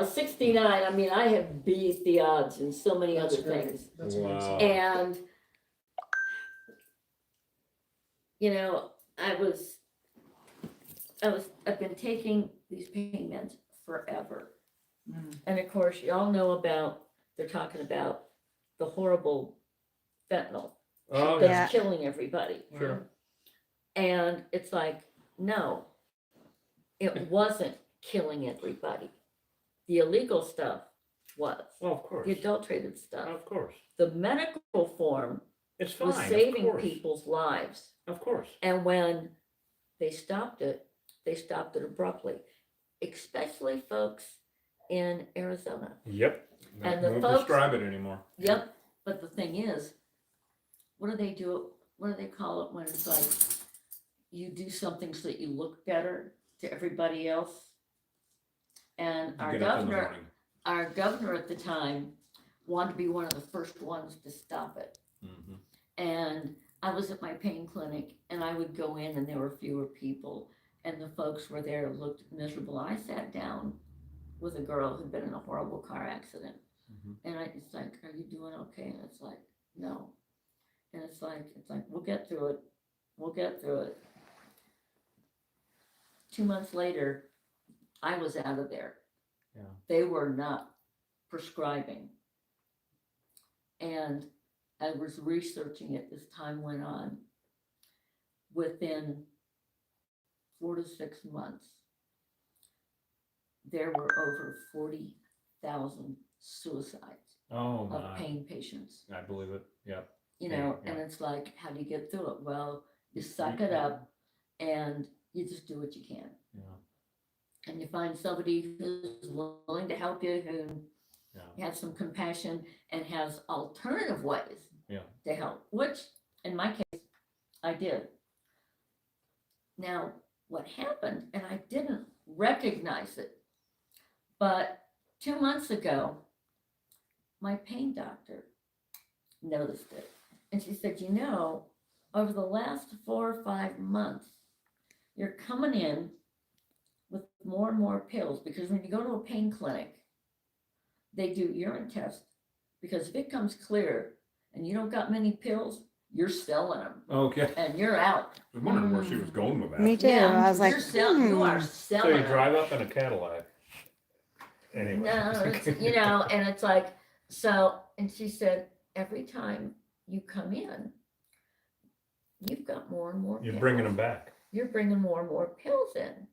69, I mean, I have beat the odds in so many That's other great. things. That's Wow. amazing. And, I've been taking these pain meds forever. Mm. And of course, you all know they're talking about the horrible fentanyl Oh, yeah. that's killing everybody. Sure. And it's like, no, it wasn't killing everybody. The illegal stuff was, Well, of course. the adulterated stuff. Of course. The medical form It's fine. was of saving course. people's lives. Of course. And when they stopped it abruptly, especially folks in Arizona. Yep. And the Won't folks- prescribe it anymore. Yep, but the thing is, what do they do? What do they call it when it's like, you do something so that you look better to everybody else. And You get up in the morning. our governor at the time wanted to be one of the first ones to stop it. Mhm. And I was at my pain clinic and I would go in and there were fewer people and the folks were there looked miserable. I sat down with a girl who'd been in a horrible car accident. Mhm. And it's like, are you doing okay? And it's like, no. And it's like, we'll get through it. We'll get through it. 2 months later, I was out of there. Yeah. They were not prescribing. And I was researching it as time went on. Within 4 to 6 months, there were over 40,000 suicides Oh of my! pain patients. I believe it. Yep. You know, Yeah. and it's like, how do you get through it? Well, you suck it up and you just do what you can. Yeah. And you find somebody who's willing to help you, who Yeah. has some compassion and has alternative ways Yeah. to help, which in my case, I did. Now, what happened, and I didn't recognize it, but 2 months ago, my pain doctor noticed it. And she said, you know, over the last 4 or 5 months, you're coming in with more and more pills because when you go to a pain clinic, they do urine tests because if it comes clear and you don't got many pills, you're selling them Okay. and you're out. I was wondering where she was going with that. Me too. Yeah, I was like, you are hmm. So selling you them. drive up in a Cadillac. Anyway. No, it's, you know, and it's like, so, and she said, every time you come in, you've got more and more You're pills. bringing them back. You're bringing more and more pills in.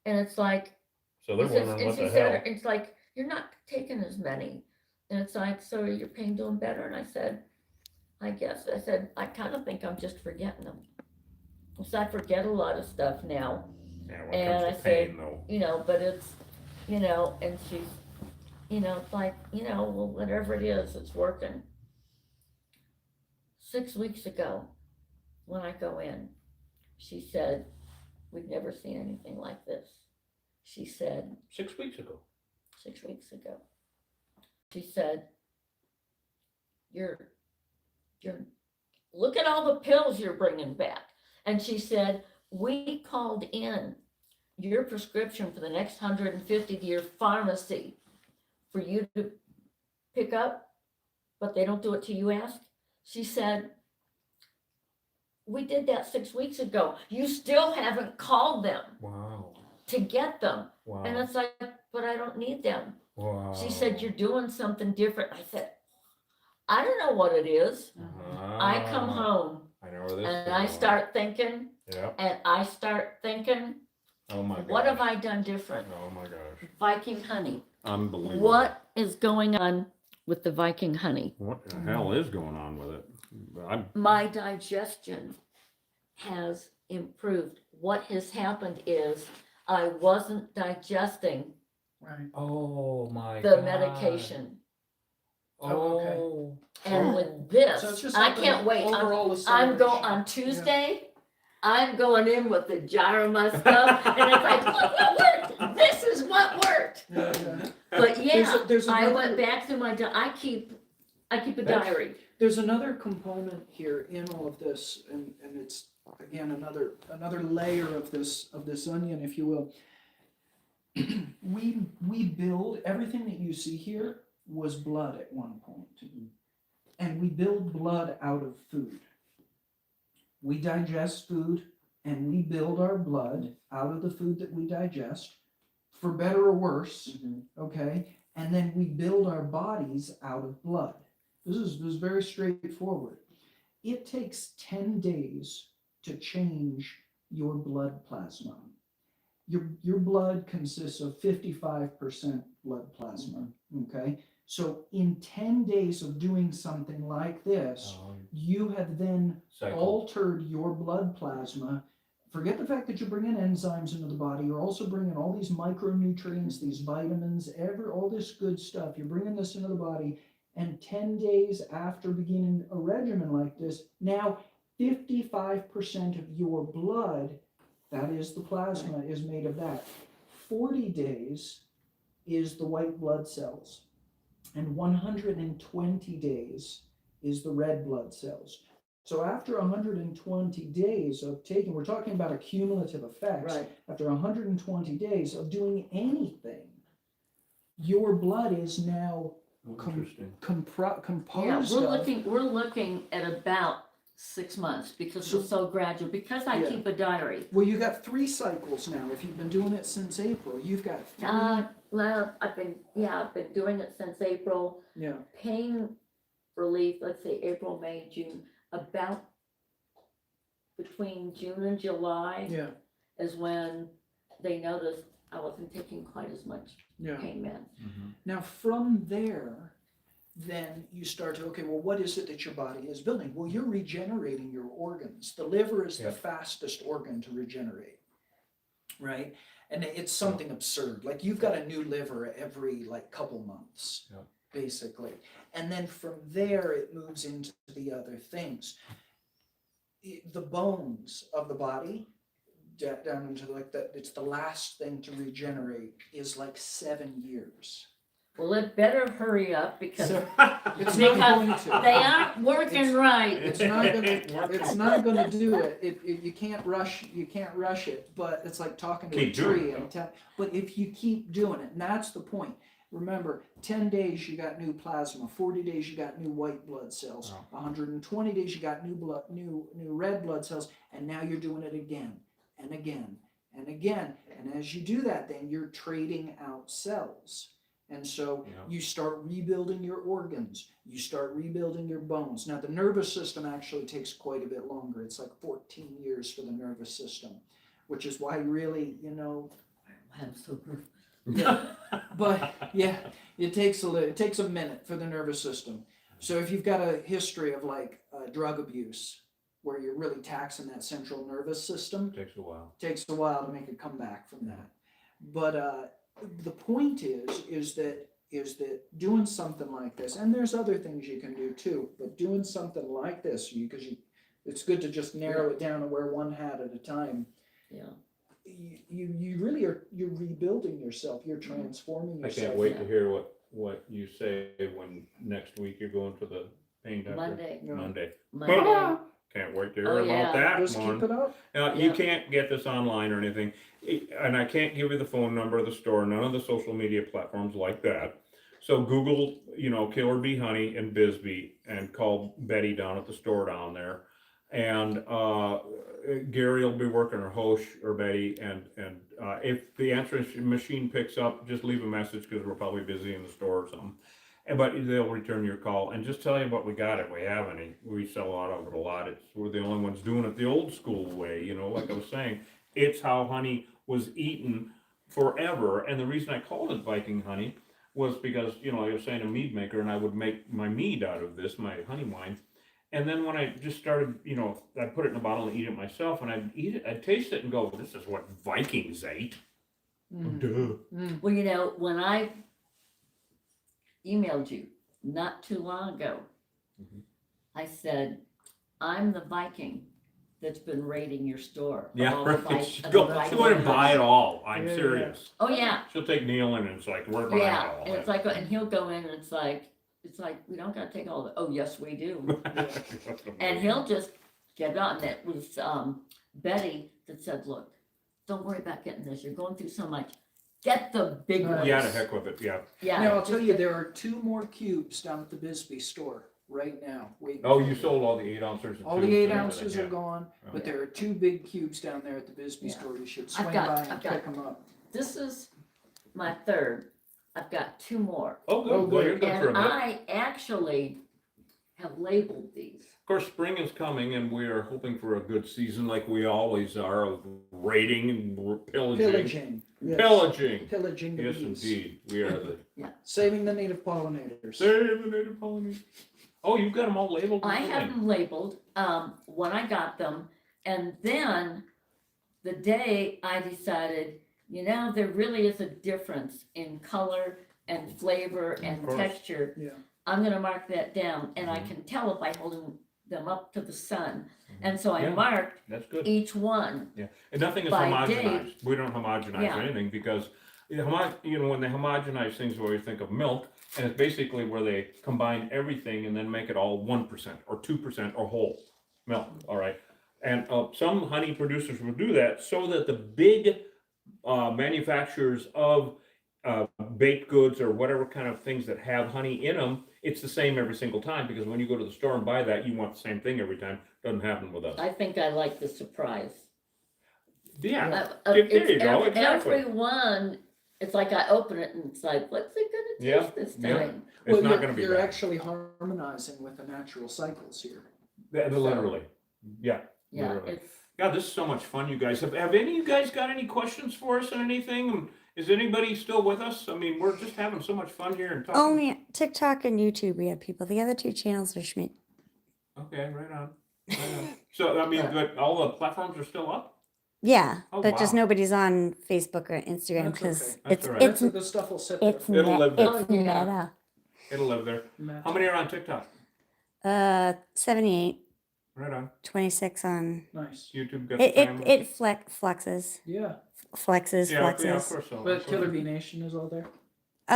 And it's like, So they're He says- wondering and what she the said, hell. it's like, you're not taking as many. And it's like, so are your pain doing better? And I said, I guess. I said, I kind of think I'm just forgetting them. So I forget a lot of stuff now, Yeah, when and it I comes to said, pain, though. you know, but it's, you know, and she's, you know, it's like, you know, well, whatever it is, it's working. 6 weeks ago, when I go in, she said, we've never seen anything like this. She said, 6 weeks ago. 6 weeks ago. She said, you're, look at all the pills you're bringing back. And she said, we called in your prescription for the next 150 to your pharmacy for you to pick up, but they don't do it till you ask. She said, we did that 6 weeks ago. You still haven't called them Wow. to get them. Wow. And it's like, but I don't need them. Wow. She said, you're doing something different. I said, I don't know what it is. I come home I know where this and is I going. start thinking, Yep. and I start thinking, Oh my god. what have I done different? Oh my gosh. Viking honey. Unbelievable. What is going on with the Viking honey? What the hell is going on with it? My digestion has improved. What has happened is I wasn't digesting Right. Oh my the medication. Oh, okay. Oh. And with this, So it's just I like can't an wait. overall I'm going acceleration. on Tuesday. I'm going in with the jar of my stuff, and it's like, look what worked. This is what worked. Yeah, yeah. But yeah, There's I another- went back through my. I keep a diary. There's another component here in all of this, and it's again another layer of this onion, if you will. we build everything that you see here was blood at one point, and we build blood out of food. We digest food, and we build our blood out of the food that we digest, for better or worse. Okay, and then we build our bodies out of blood. This is very straightforward. It takes 10 days to change your blood plasma. Your blood consists of 55% blood plasma, okay? So in 10 days of doing something like this, you have then altered your blood plasma. Forget the fact that you're bringing enzymes into the body. You're also bringing all these micronutrients, these vitamins, all this good stuff. You're bringing this into the body. And 10 days after beginning a regimen like this, now 55% of your blood, that is the plasma, is made of that. 40 days is the white blood cells, and 120 days is the red blood cells. So after 120 days of taking, we're talking about a cumulative effects. Right. After 120 days of doing anything, your blood is now Interesting. composed Yeah, of. we're looking at about 6 months because So- it's so gradual, because I Yeah. keep a diary. Well, you got 3 cycles now. If you've been doing it since April, you've got 3. Well, I've been doing it since April. Yeah. Pain relief, let's say April, May, June, about between June and July Yeah. is when they noticed I wasn't taking quite as much Yeah. pain meds. Now, from there, then you start to, okay, well, what is it that your body is building? Well, you're regenerating your organs. The liver is Yeah. the fastest organ to regenerate, right? And it's something absurd. Like you've got a new liver every like couple months, Yeah. basically. And then from there, it moves into the other things. The bones of the body, down into like that, it's the last thing to regenerate is like 7 years. Well, it better hurry up because So it's Because not going to. they aren't working It's- right. It's not gonna. It's not gonna do it. You can't rush. You can't rush it. But it's like talking to Keep a doing tree it, and tell. But if you keep doing it, and that's the point. Remember, 10 days you got new plasma. 40 days you got new white blood cells. Wow. 120 days you got new red blood cells, and now you're doing it again and again and again. And as you do that, then you're trading out cells. And so Yeah. you start rebuilding your organs, you start rebuilding your bones. Now, the nervous system actually takes quite a bit longer. It's like 14 years for the nervous system, which is why really, I'm so good. yeah. But yeah, it takes a minute for the nervous system. So if you've got a history of like drug abuse, where you're really taxing that central nervous system, Takes a while. takes a while to make a comeback from that. But the point is that doing something like this, and there's other things you can do too, but doing something like this, because it's good to just narrow it down to wear one hat at a time. Yeah. You really you're rebuilding yourself. You're transforming I yourself. can't wait to hear what you say when next week you're going to the pain doctor. Monday. Yeah. Monday. Can't wait to hear Oh, about yeah. that Just one. keep it up. Now, Yeah. you can't get this online or anything, and I can't give you the phone number of the store, none of the social media platforms like that. So Google, Killer Bee Honey in Bisbee and call Betty down at the store down there. And Gary will be working, or Hosh or Betty, and if the answering machine picks up, just leave a message because we're probably busy in the store or something. But they'll return your call and just tell you what we got if we have any. We sell out of it a lot. We're the only ones doing it the old school way, like I was saying. It's how honey was eaten forever. And the reason I called it Viking honey was because, I was saying a mead maker, and I would make my mead out of this, my honey wine. And then when I just started, I'd put it in a bottle and eat it myself, and I'd eat it, I'd taste it and go, this is what Vikings ate. Mm. Duh. Well, when I emailed you not too long ago, Mhm. I said, I'm the Viking that's been raiding your store. Yeah, All the right. Vi- Go, the she went and Viking- buy it all. I'm Yeah, serious. Oh, yeah. She'll take Neil in and it's like, we're buying Yeah, it all. and it's like, and he'll go in and it's like, we don't gotta take all of it. Oh, yes, we do. And he'll just get it out. And it was Betty that said, look, don't worry about getting this. You're going through so much. Get the big Right. ones. Yeah, to heck with it, yeah. Yeah. Now, I'll just tell you, get- there are 2 more cubes down at the Bisbee store right now. waiting Oh, for you sold all the 8 ounces? and All tubes the 8 and ounces everything, are yeah. gone, but Yeah. there are 2 big cubes down there at the Bisbee Yeah. store. You should I've swing got- by and I've got- pick them up. This is my third. I've got 2 more. Oh, good. Oh, Well, you're good for a And bit. I actually have labeled these. Of course, spring is coming, and we are hoping for a good season, like we always are, of raiding and pillaging. Pillaging. Yes. Pillaging. Pillaging the Yes, bees. indeed. We are the Saving the native pollinators. save the native pollinators. Oh, you've got them all labeled. and I have everything. them labeled when I got them. And then the day I decided, there really is a difference in color and flavor and course. texture. Yeah. I'm gonna mark that down, and I Mhm. can tell it by holding them up to the sun. And so I Yeah. marked That's good. each one. Yeah, and nothing is By homogenized. We don't homogenize Yeah. anything because, when they homogenize things, we always think of milk, and it's basically where they combine everything and then make it all 1% or 2% or whole milk, all right? And some honey producers will do that so that the big manufacturers of baked goods or whatever kind of things that have honey in them, it's the same every single time, because when you go to the store and buy that, you want the same thing every time. Doesn't happen with us. I think I like the surprise. Yeah, There there you go, exactly. Every one, it's like I open it and it's like, what's it gonna Yeah, taste this yeah. time? It's not you're, gonna be you're bad. actually harmonizing with the natural cycles here. Literally, yeah, Yeah, literally. it's, God, this is so much fun, you guys. Have any of you guys got any questions for us or anything? And is anybody still with us? I mean, we're just having so much fun here and talking. Only TikTok and YouTube we have people. The other two channels are Schmidt. Okay, right on. Right on. So, I mean, but all the platforms are still up? Yeah, Oh, but just wow. nobody's on Facebook or Instagram That's because okay. That's it's all right. it's The stuff will sit there. it's for It'll live there. it's Oh, yeah. meta. It'll live there. Matt. How many are on TikTok? 78, Right on. 26 on Nice. YouTube got it. the It family? it flexes, Yeah, flexes, Yeah, of flexes. course so. but Killer Bee Nation is all there.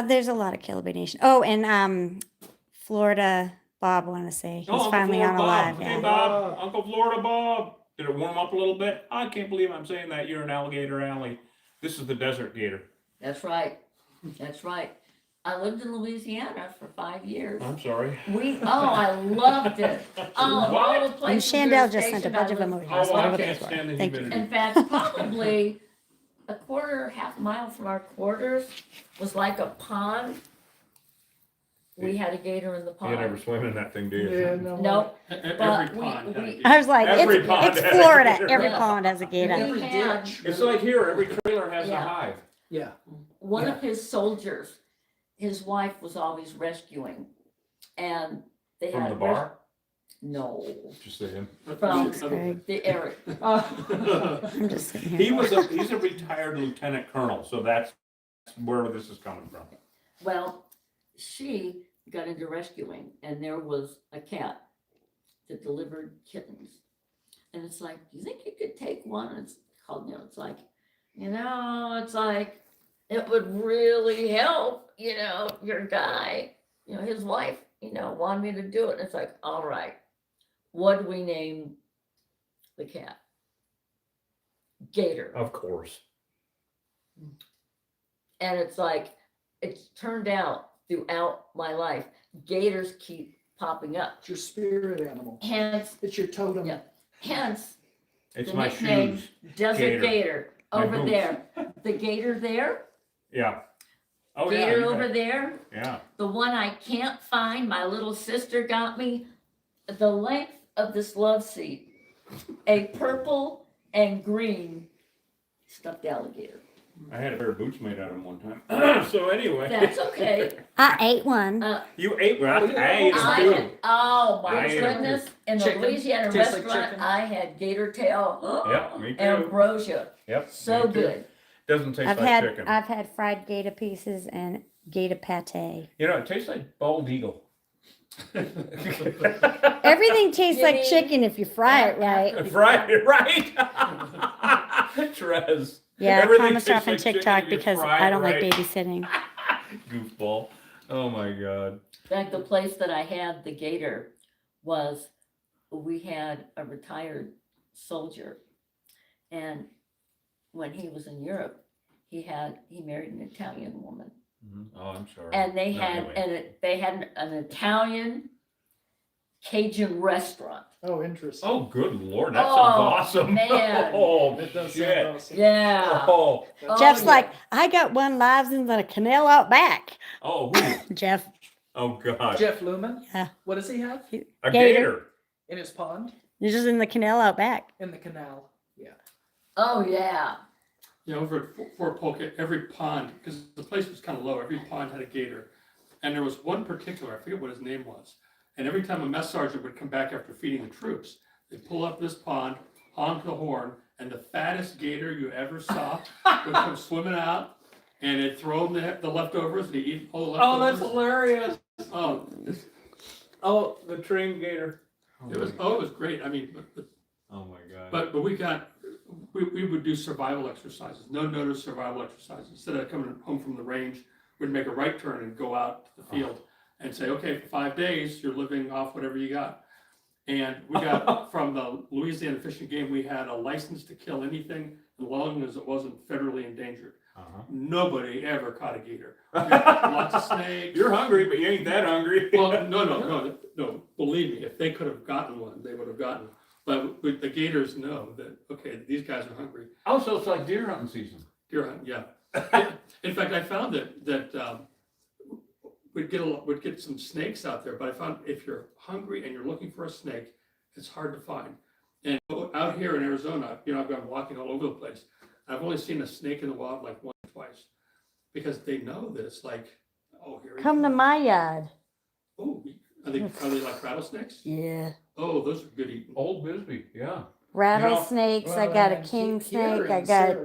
There's a lot of Killer Bee Nation. Oh, and Florida Bob want to say he's Uncle finally Florida on Bob. alive. Hey, Yeah. Bob. Uncle Florida Bob. Did it warm up a little bit? I can't believe I'm saying that. You're in Alligator Alley. This is the Desert Gator. that's right, that's right. I lived in Louisiana for 5 years. I'm sorry. I loved it. Oh, What? all the places. we were Chandel just sent a stationed, bunch I of lived- emojis. Oh, I whatever can't those were. stand the Thank you. humidity. In fact, probably half a mile from our quarters was like a pond. We had a gator in the You never pond. swim in that thing, do you? Yeah, no. Nope, Every But we- pond. had a we- gator. I was like, Every pond it's has a Florida. gator. Every Yeah. pond has a gator. Every had- ditch. It's like here, every trailer has a Yeah. hive. Yeah. one Yeah. of his soldiers, his wife was always rescuing, and they From had the bar? No, Just saying. from Craig. the area. I'm just sitting here. He's a retired lieutenant colonel, so that's where this is coming from. Well, she got into rescuing, and there was a cat that delivered kittens. And it's like, do you think you could take one? And it's called, it's like, it's like, it would really help, your guy, his wife, wanted me to do it. And it's like, all right, what do we name the cat? Gator. Of course. And it's like, it's turned out throughout my life, gators keep popping up. It's your spirit animal. Hence, It's your totem. Yeah. hence, It's the my nickname shoes. Desert Gator. Gator My over boots. there. The gator there, Yeah. Oh, yeah. gator you over bet. there. Yeah. The one I can't find, my little sister got me. The length of this love seat, a purple and green stuffed alligator. I had a pair of boots made out of them one time. So anyway. That's okay. I ate one. You ate one. Oh, yeah. I ate I them had, too. oh my I ate 'em goodness! In the Chicken. Louisiana Tastes like restaurant, chicken. I had gator tail. Yep, me too. Ambrosia. Yep. So me too. good. Doesn't taste I've like had chicken. I've had fried gator pieces and gator pate. It tastes like bald eagle. Everything tastes You like mean- chicken if you fry it right. Right. Trez. Yeah, Everything comments are off tastes on like chicken TikTok if you because fry I it don't like right. babysitting. Goofball. Oh my god. Like the place that I had the gator was, we had a retired soldier, and when he was in Europe, he married an Italian woman, Oh, I'm sorry. and they No, had anyway. an Italian Cajun restaurant. Oh, interesting. Oh, good lord, that Oh, sounds awesome. man. Oh, It does shit. sound awesome. Yeah. Oh, Oh, Jeff's yeah. like, I got one lives in the canal out back. oh, who? Jeff, Oh god. Jeff Lumen? Yeah. What does he have? A Gator. gator. In his pond? you're just in the canal out back. In the canal. Yeah. Oh yeah. Yeah, over at Fort Polk, every pond, because the place was kind of low, every pond had a gator. And there was one particular, I forget what his name was. And every time a mess sergeant would come back after feeding the troops, they'd pull up this pond, honk the horn, and the fattest gator you ever saw would come swimming out, and they'd throw him the leftovers, and he'd eat all the Oh, leftovers. that's hilarious. Oh, it's- Oh, the trained gator. It was great. I mean, Oh my God. but we would do survival exercises, no notice survival exercises. Instead of coming home from the range, we'd make a right turn and go out to the field and say, okay, for 5 days, you're living off whatever you got. And we got, from the Louisiana Fish and Game, we had a license to kill anything as long as it wasn't federally endangered. Nobody ever caught a gator. Lots of snakes. You're hungry, but you ain't that hungry. Well, no. Believe me, if they could have gotten one, they would have gotten one. But the gators know that, okay, these guys are hungry. Oh, so it's like deer hunting season. Deer hunt, yeah. In fact, I found that we'd get some snakes out there, but I found if you're hungry and you're looking for a snake, it's hard to find. And out here in Arizona, I've been walking all over the place. I've only seen a snake in the wild like once or twice, because they know that it's like, oh, here. Come to my yard. Oh, are they like rattlesnakes? Yeah. Oh, those are good eating. Old Bisbee, yeah. Rattlesnakes. I got a king snake. I got.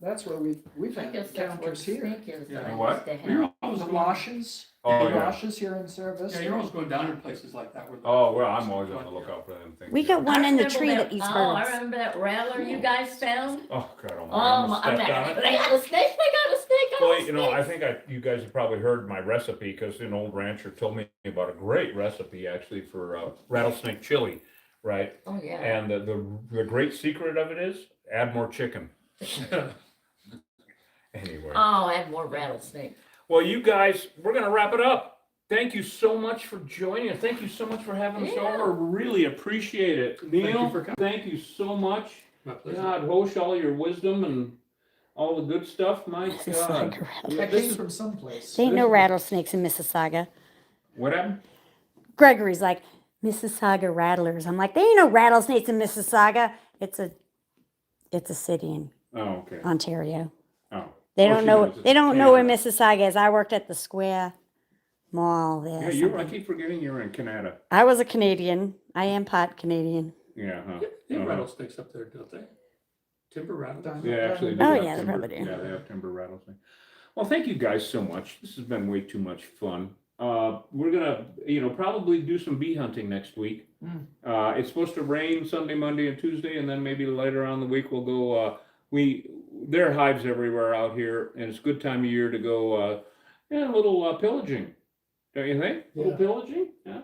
That's where we've I had guess that's what encounters here. snake is. Yeah. that I What? used to You're have. always going, Galoshes. Oh, yeah. Galoshes here in Service. yeah, you're always going down in places like that. Where Oh, well, I'm always on the lookout for them things. We got one I in the remember tree that eats Oh, I birds. remember that rattler you guys found. Oh, God, Oh, I'm I'm stepped on like, it. they got a snake, they got a snake, I got Well, a you know, snake. I think you guys have probably heard my recipe, because an old rancher told me about a great recipe actually for rattlesnake chili, right? Oh, yeah. And the great secret of it is add more chicken. Anyway. Oh, I have more rattlesnake. Well, you guys, we're going to wrap it up. Thank you so much for joining us. Thank you so much for having us Yeah. over. Really appreciate it. Neil, for coming. thank you so much. My pleasure. God, Hosh, all your wisdom and all the good stuff. My God. Mississauga Yeah, That this came is- from someplace. There ain't no rattlesnakes in Mississauga. What happened? Gregory's like, Mississauga rattlers. I'm like, there ain't no rattlesnakes in Mississauga. It's a city in Oh, okay. Ontario. Oh. They Oh, don't she know. knows it. They don't know where Canada. Mississauga is. I worked at the Square Mall there. Yeah, or I something. keep forgetting you're in Canada. I was a Canadian. I am part Canadian. Yeah, huh? They have Uh-huh. rattlesnakes up there, don't they? Timber rattlesnakes. Yeah, actually. they Oh, have yeah, they timber- probably do. Yeah, they have timber rattlesnake. Well, thank you guys so much. This has been way too much fun. We're gonna, probably do some bee hunting next week. It's supposed to rain Sunday, Monday, and Tuesday, and then maybe later on in the week we'll go. There are hives everywhere out here, and it's a good time of year to go. A little pillaging, don't you think? A little Yeah. pillaging, yeah.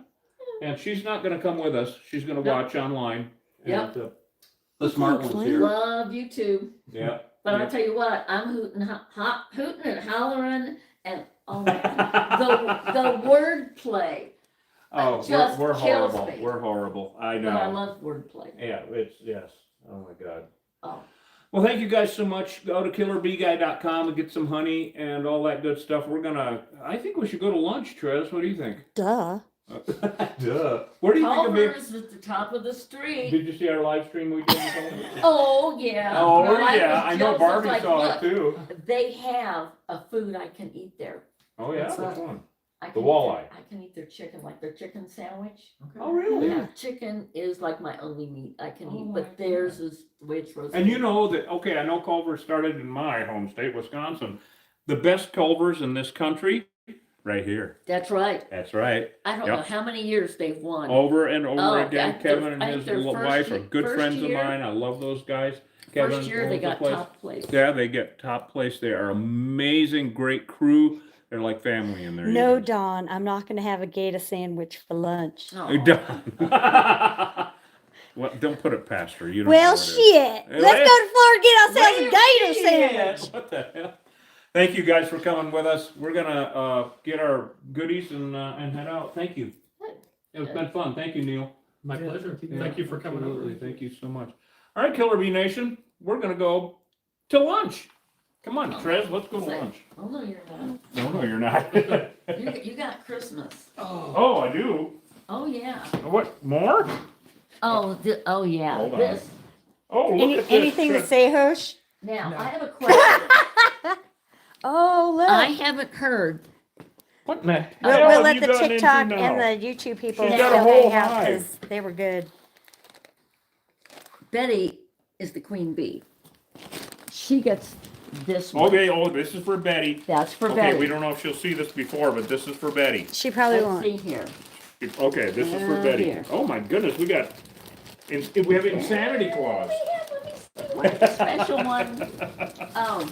And she's not gonna come with us. She's gonna No. watch online. Yep. And, the smart one's here. Love you too. Yeah. But Yeah. I'll tell you what, I'm hooting and hollering, and oh my God, the wordplay. Oh, just we're kills horrible. me. We're horrible. I know. But I love wordplay. Yeah, yes. Oh my God. Oh, Well, thank you guys so much. Go to killerbeeguy.com and get some honey and all that good stuff. I think we should go to lunch, Trez. What do you think? Duh. Duh. Where do you think of being? Culver's at the top of the street. Did you see our live stream we did? Oh yeah. Oh, Well, yeah. I know just Barbie like, saw look, it too. They have a food I can eat there. Oh, yeah. What's Which that? one? I The can eat walleye. I can eat their chicken, like their chicken sandwich. Okay. Oh, really? Yeah, chicken is like my only meat I can Oh eat, my but theirs is the way it's roasted. And you know that, okay, I know Culver started in my home state, Wisconsin. The best Culvers in this country, right here. That's right. That's right. I don't Yep. know how many years they've won. Over and over Oh, again. I- their- Kevin and I think his their first wife are ye- good first friends year- of mine. I love those guys. Kevin First year they owns the got place. top place. Yeah, they get top place. They are amazing, great crew. They're like family in there. No, Dawn. I'm not going to have a gator sandwich for lunch. Oh. You're done. Well, don't put it past her. You don't know Well, what it is. shit. Hey, Let's wait. go to Florida and get ourselves a Wait, gator shit. sandwich. What the hell? Thank you guys for coming with us. We're gonna get our goodies and head out. Thank you. It's been fun. Thank you, Neil. My Yeah, pleasure. thank you. Thank you for coming over. Absolutely. Thank you so much. All right, Killer Bee Nation, we're gonna go to lunch. Come on, Trez, let's go to Say- lunch. Oh, no, you're not. No, you're not. You got Christmas. Oh, I do. Oh, yeah. What, more? Oh, yeah. Hold on. This. Oh, look at this. Anything to Trez. say, Hush? Now, No. I have a question. Oh, look. I haven't heard. What in the hell We'll have let you the gotten into TikTok now? and the YouTube people She's still got a whole hang out hive. because they were good. Betty is the queen bee. She gets this one. Okay, this is for Betty. That's for Okay, Betty. we don't know if she'll see this before, but this is for Betty. She probably Let's won't. see here. Okay, this is for Betty. Here. Oh my goodness, we got, we have insanity clause. Let me see what the special one. Oh,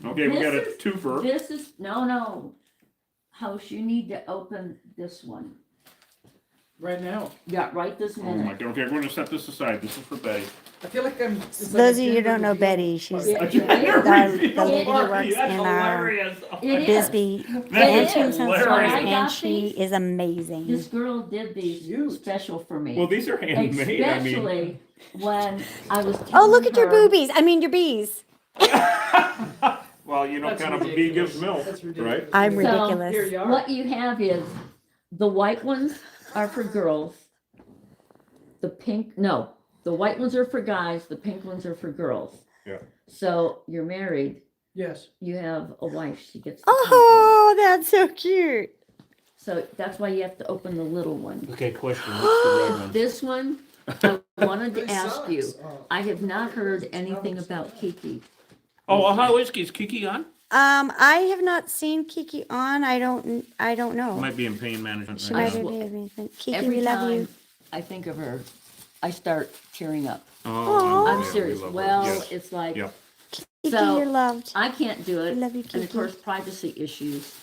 Okay, we got a This is- twofer. this is, no. House, you need to open this one. Right now. Yeah, right this Oh my minute. god, okay, we're gonna set this aside. This is for Betty. I feel like I'm. it's like Those a of you who gender don't know reveal Betty, she's party. Yeah. the lady who works That's in our hilarious. It is. Bisbee That is Antiques and Stores, hilarious. I got and she these. is amazing. This girl did these Cute. special for me. Well, these are handmade, I mean. Especially when I was Oh, look at telling your her- boobies. I mean, your bees. Well, you know, That's kind of a bee ridiculous. gives milk, That's right? ridiculous. I'm So, ridiculous. Here you are. What you have is the white ones are for girls. The white ones are for guys, the pink ones are for girls. Yeah. So you're married, Yes. you have a wife, she gets the pink one. Oh, that's so cute. So that's why you have to open the little one. Okay, question, what's the red one? This one, I wanted to This ask you, sucks. Oh. I have not heard anything about Kiki. Oh, how is Kiki on? I have not seen Kiki on. I don't know. Might be in pain management She right might now. be amazing. Kiki, Every we love time you. I think of her, I start tearing up. Oh, I'm yeah, we serious. love her. Well, Yes. it's like, Yep. Kiki, So, you're loved. I can't do We it. love you, And of Kiki. course, privacy issues.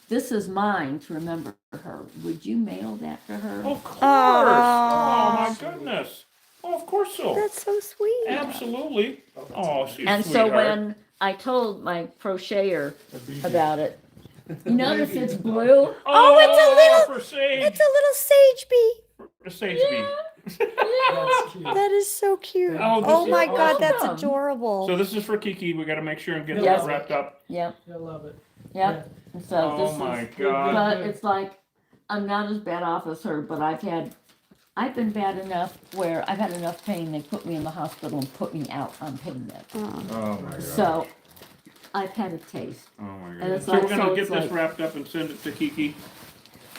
This is mine to remember her. Would you mail that to her? Of course. Aw. Oh, my goodness. Oh, of course so. That's so sweet. Absolutely. Oh, she's a And so sweetheart. when I told my crocheter about it, you notice it's blue? Oh, it's a little- for sage. It's a little sage bee. For sage bee. That's cute. That is so cute. Oh, this Oh is my God, that's awesome. adorable. So this is for Kiki. We got to make sure and get Yes. that wrapped up. Yep, I love it. yep. And so Oh this my is, God. but it's like, I'm not as bad off as her, but I've been bad enough where I've had enough pain, they put me in the hospital and put me out on pain meds. Oh. Oh my God. So, I've had a taste. Oh my And God. it's So like- we're gonna so get it's this like- wrapped up and send it to Kiki.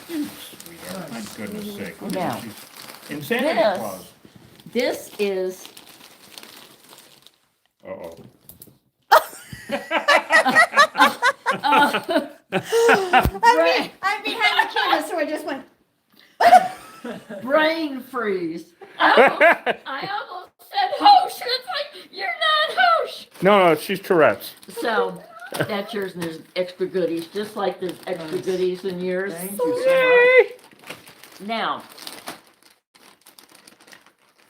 Sweetheart, my goodness sake. Now, Insanity this- clause. This is, Uh-oh. I'm behind the camera, so I just went. brain freeze. I almost said hosh. It's like, you're not hosh. No, she's Tourette's. So, that's yours, and there's extra goodies, just like there's extra Nice. goodies in yours. Thank you so much. Now,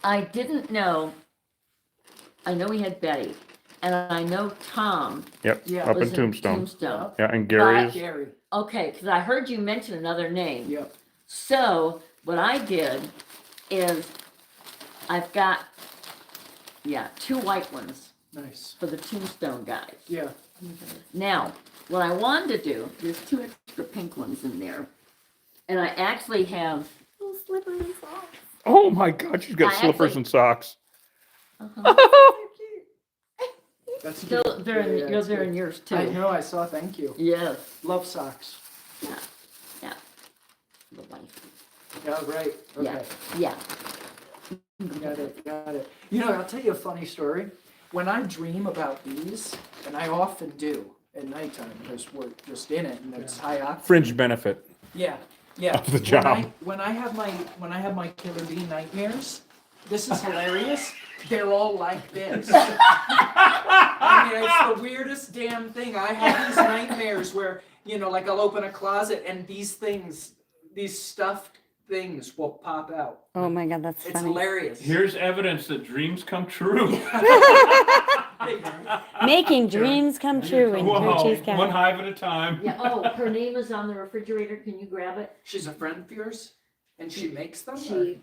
I didn't know, I know we had Betty, and I know Tom Yep, Yeah. up in was in Tombstone. Tombstone. Yeah, and Gary is, Gary. Okay, because I heard you mention another name. Yep. So, what I did is, I've got, two white ones Nice. for the Tombstone guys. Yeah. Now, what I wanted to do, there's 2 extra pink ones in there, and I actually have, Little slippery and soft. oh my God, she's got I slippers actually- and socks. That's still, cute. they're Yeah, in, yeah, yours it's are good. in yours I too. know, I saw, thank you. Yes. Love socks. The wife. Yeah, right, Yeah. okay. Yeah. Got it, got it. You know, I'll tell you a funny story. When I dream about bees, and I often do at nighttime because we're just in it and it's high octane. Fringe benefit. Yeah, yeah. Of the job. When I have my killer bee nightmares, this is hilarious. They're all like this. I mean, it's the weirdest damn thing. I have these nightmares where, you know, like I'll open a closet and these things, these stuffed things will pop out. Oh my God, that's It's funny. hilarious. Here's evidence that dreams come true. Making dreams come true in Whoa, Crew Chief one Cat. hive at a time. Yeah, oh, her name is on the refrigerator, can you grab it? She's a friend of yours, and she makes them. or- She,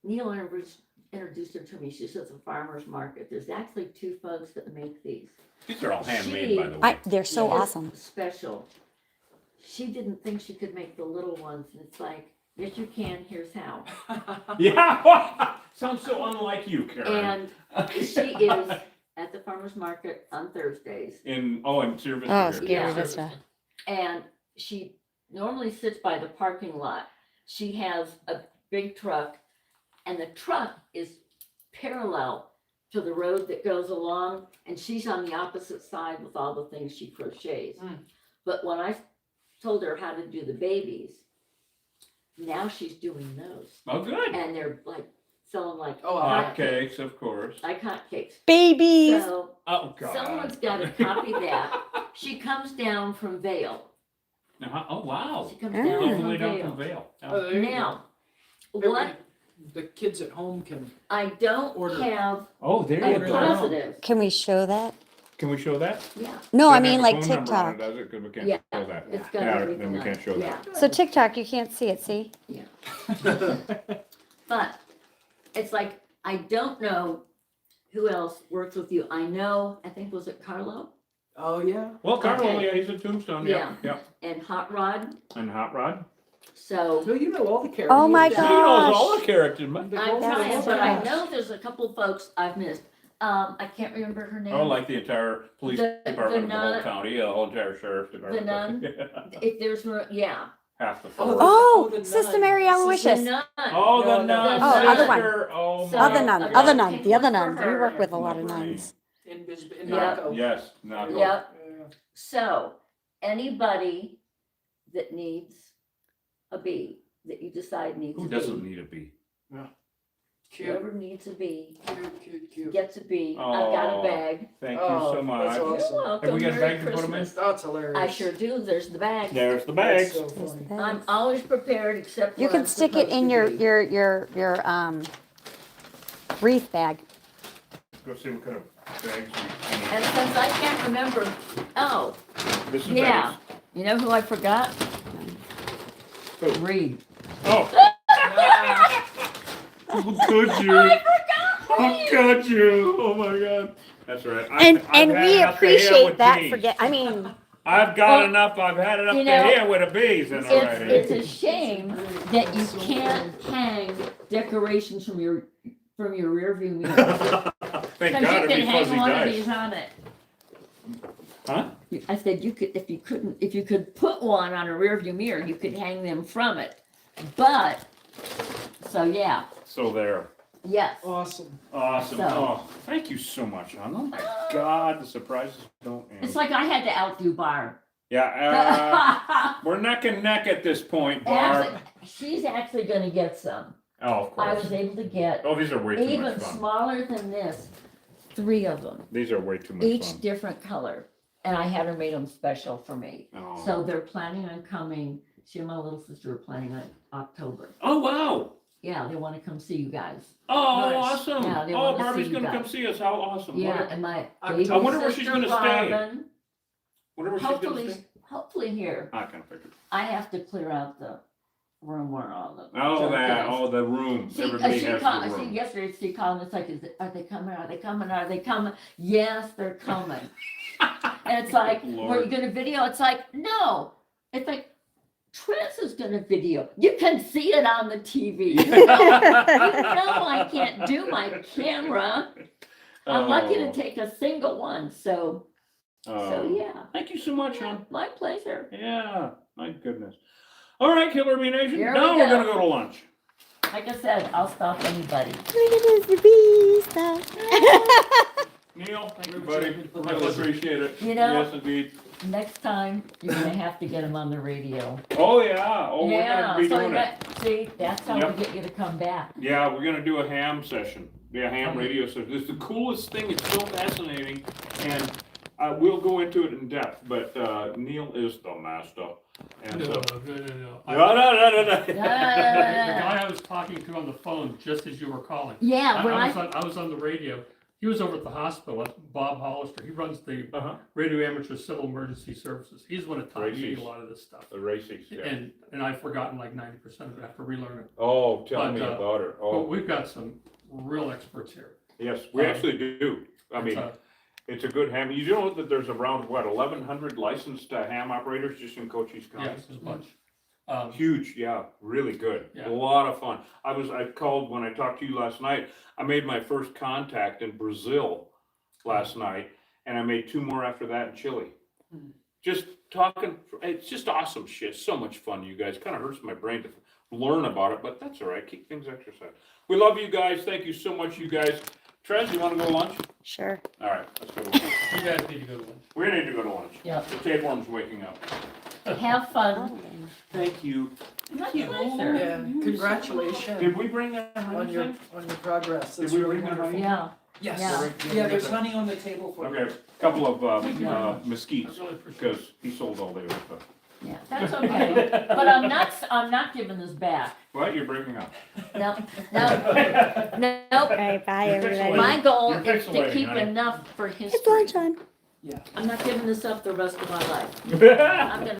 Neil introduced her to me, she says a farmer's market, there's actually 2 folks that make these. These are all handmade, by the way. They're so Yeah, awesome. Special. She didn't think she could make the little ones, and it's like, yes you can, here's how. Yeah, sounds so unlike you, Karen. And she is at the farmer's market on Thursdays. In service. Oh, here. scary Yeah. Vista. And she normally sits by the parking lot. She has a big truck, and the truck is parallel to the road that goes along, and she's on the opposite side with all the things she crochets. Mm. But when I told her how to do the babies, now she's doing those. Oh, good. And they're like selling like Hot cakes, of course. like hotcakes. Babies. So Oh, God. someone's got to copy that. She comes down from Vail. Oh, wow. She comes Oh. down All the from way down Vail. from Vail. Oh, there you go. Now, Every- what the kids at home can. I don't Order. have Oh, there a you go. positive. Can we show that? Can we show that? Yeah, No, I Doesn't have mean a like phone number on TikTok. it, does it? 'Cause we can't Yeah. show that. it's got Yeah, everything then we on can't it. show Yeah. that. So TikTok, you can't see it, see? But it's like, I don't know who else works with you. I know, I think, was it Carlo Oh yeah. Well, Carlo, Okay. yeah, he's a Tombstone, yeah, yeah. and Hot Rod? And Hot Rod. So So you know all the characters. Oh my He God. knows all Gosh. the characters, man. I'm That's trying, but I gosh. know there's a couple folks I've missed. I can't remember her name. Oh, like the entire police The department of the whole nun- county, the whole entire sheriff's department. nun? Yeah. If there's, yeah. Half the Oh, force. Oh, the Sister nun. Mary The Aloysius. nun. Oh, the No, no. nun. Oh, other one. sister. Oh, So- my Other nun, Okay. other nun, the People other for nun. We her. work with a lot of Number nuns. In Yep. Narco. Yes, not Yep. Yeah. So, anybody that needs a bee, that you decide needs Who a doesn't bee, need a bee? Cute, whoever needs a bee, cute, cute, cute. gets a bee. I've got Oh. a bag. Thank Oh, you so that's much. awesome. You're welcome. Have we got a Merry bag to put 'em in? Christmas. That's hilarious. I sure do. There's the bag. There's the That's bags. so There's funny. the I'm bags. always prepared, except You when can I'm stick it supposed in to your be. your wreath bag. Go see what kind of bags And since I can't remember, oh, we. This is yeah. bags. You know who I forgot? Who? Reed. Oh. How could you? I forgot How Reed. could you? Oh my God. That's right. And I've and had we enough to here appreciate with that. bees. Forget. I mean, I've got Well, enough. I've had enough you to know, here with the bees in already. It's a shame that you can't hang decorations from your rear view mirror. Thank Because God you if can he's hang fuzzy one of dice. these on it. Huh? I said you could, if you could put one on a rear view mirror, you could hang them from it. But, so yeah, So there. yes. Awesome. Awesome. So- Oh, thank you so much, hon. Oh my God, the surprises don't end. It's like I had to outdo Barb. Yeah, we're neck and neck at this point, Barb. Actually, she's actually gonna get some. Oh, of I course. was able to get Oh, these are way too even much fun. smaller than this, 3 of them, These are way too much each fun. different color. And I had her made them special for me. Oh. So they're planning on coming, she and my little sister are planning on October. Oh, wow. Yeah, they wanna come see you guys. Oh, Nice. awesome. Yeah, they Oh, wanna Barbie's see you gonna come guys. see us. How awesome. Yeah, What- and my I baby wonder where she's sister gonna stay. Robin, Whatever she's gonna hopefully, say. hopefully here. I kind of figured. I have to clear out the room where all the. Oh, junk that. is. Oh, the room. See, Everybody she has called, the see, room. yesterday she called and it's like, are they coming, are they coming, are they coming? Yes, they're coming. And it's like, were Lord. you gonna video? It's like, no. It's like, Tress is gonna video. You can see it on the TV. You know I can't do my camera. I'm lucky to Oh. take a single one, so Oh. yeah. Thank you so much, hon. My pleasure. Yeah, my goodness. All right, Killer Bee Nation. Here Now we we're go. gonna go to lunch. Like I said, I'll stop anybody. look at this, the bee stuff. Neil, everybody, I appreciate it. You know- Yes, indeed. Next time, you're gonna have to get them on the radio. Oh, yeah. Oh, we're Yeah, gonna be so doing it. that, see, that's how Yep. we get you to come back. Yeah, we're gonna do a ham session. Yeah, ham radio session. It's the coolest thing. It's so fascinating, and we'll go into it in depth. But Neil is the master, and No, so. no, no, no. No. The guy I was talking to on the phone just as you were calling. Yeah, when I was on the radio. He was over at the hospital. Bob Hollister. He runs the Uh-huh. Radio Amateur Civil Emergency Services. He's the one that taught me Racies. a lot of this stuff. The racies, yeah. And I've forgotten like 90% of it. I have to relearn it. Oh, tell But, me about her. Oh, But we've got some real experts here. yes, we actually do. I mean, It's, it's a good ham. You know that there's around, what, 1,100 licensed ham operators just in Cochise County? yes, there's a bunch. Huge, yeah, really good. Yeah. A lot of fun. I called when I talked to you last night. I made my first contact in Brazil last night, and I made 2 more after that in Chile. Just talking, it's just awesome shit. So much fun, you guys. Kind of hurts my brain to learn about it, but that's all right. Keep things exercised. We love you guys. Thank you so much, you guys. Trez, you want to go to lunch? Sure. All right, let's go. You guys need to go to lunch. We need to go to lunch. Yeah. The tapeworm's waking up. Have fun. Thank you. My pleasure. Yeah, congratulations Did we bring that on honey your, thing? on your progress. Did That's we really bring that wonderful. honey? Yeah. Yes, Yeah. yeah, there's honey on the table for you. Okay, couple of I mesquites, really appreciate it. because he sold all the other stuff. Yeah, that's okay. But I'm not giving this back. What, you're breaking up? No, no, no, nope. Okay, bye, You're everybody. pixelated. My goal You're is to pixelating, keep honey. enough for It's history. lunchtime. Yeah. I'm not giving this up the rest of my life. I'm gonna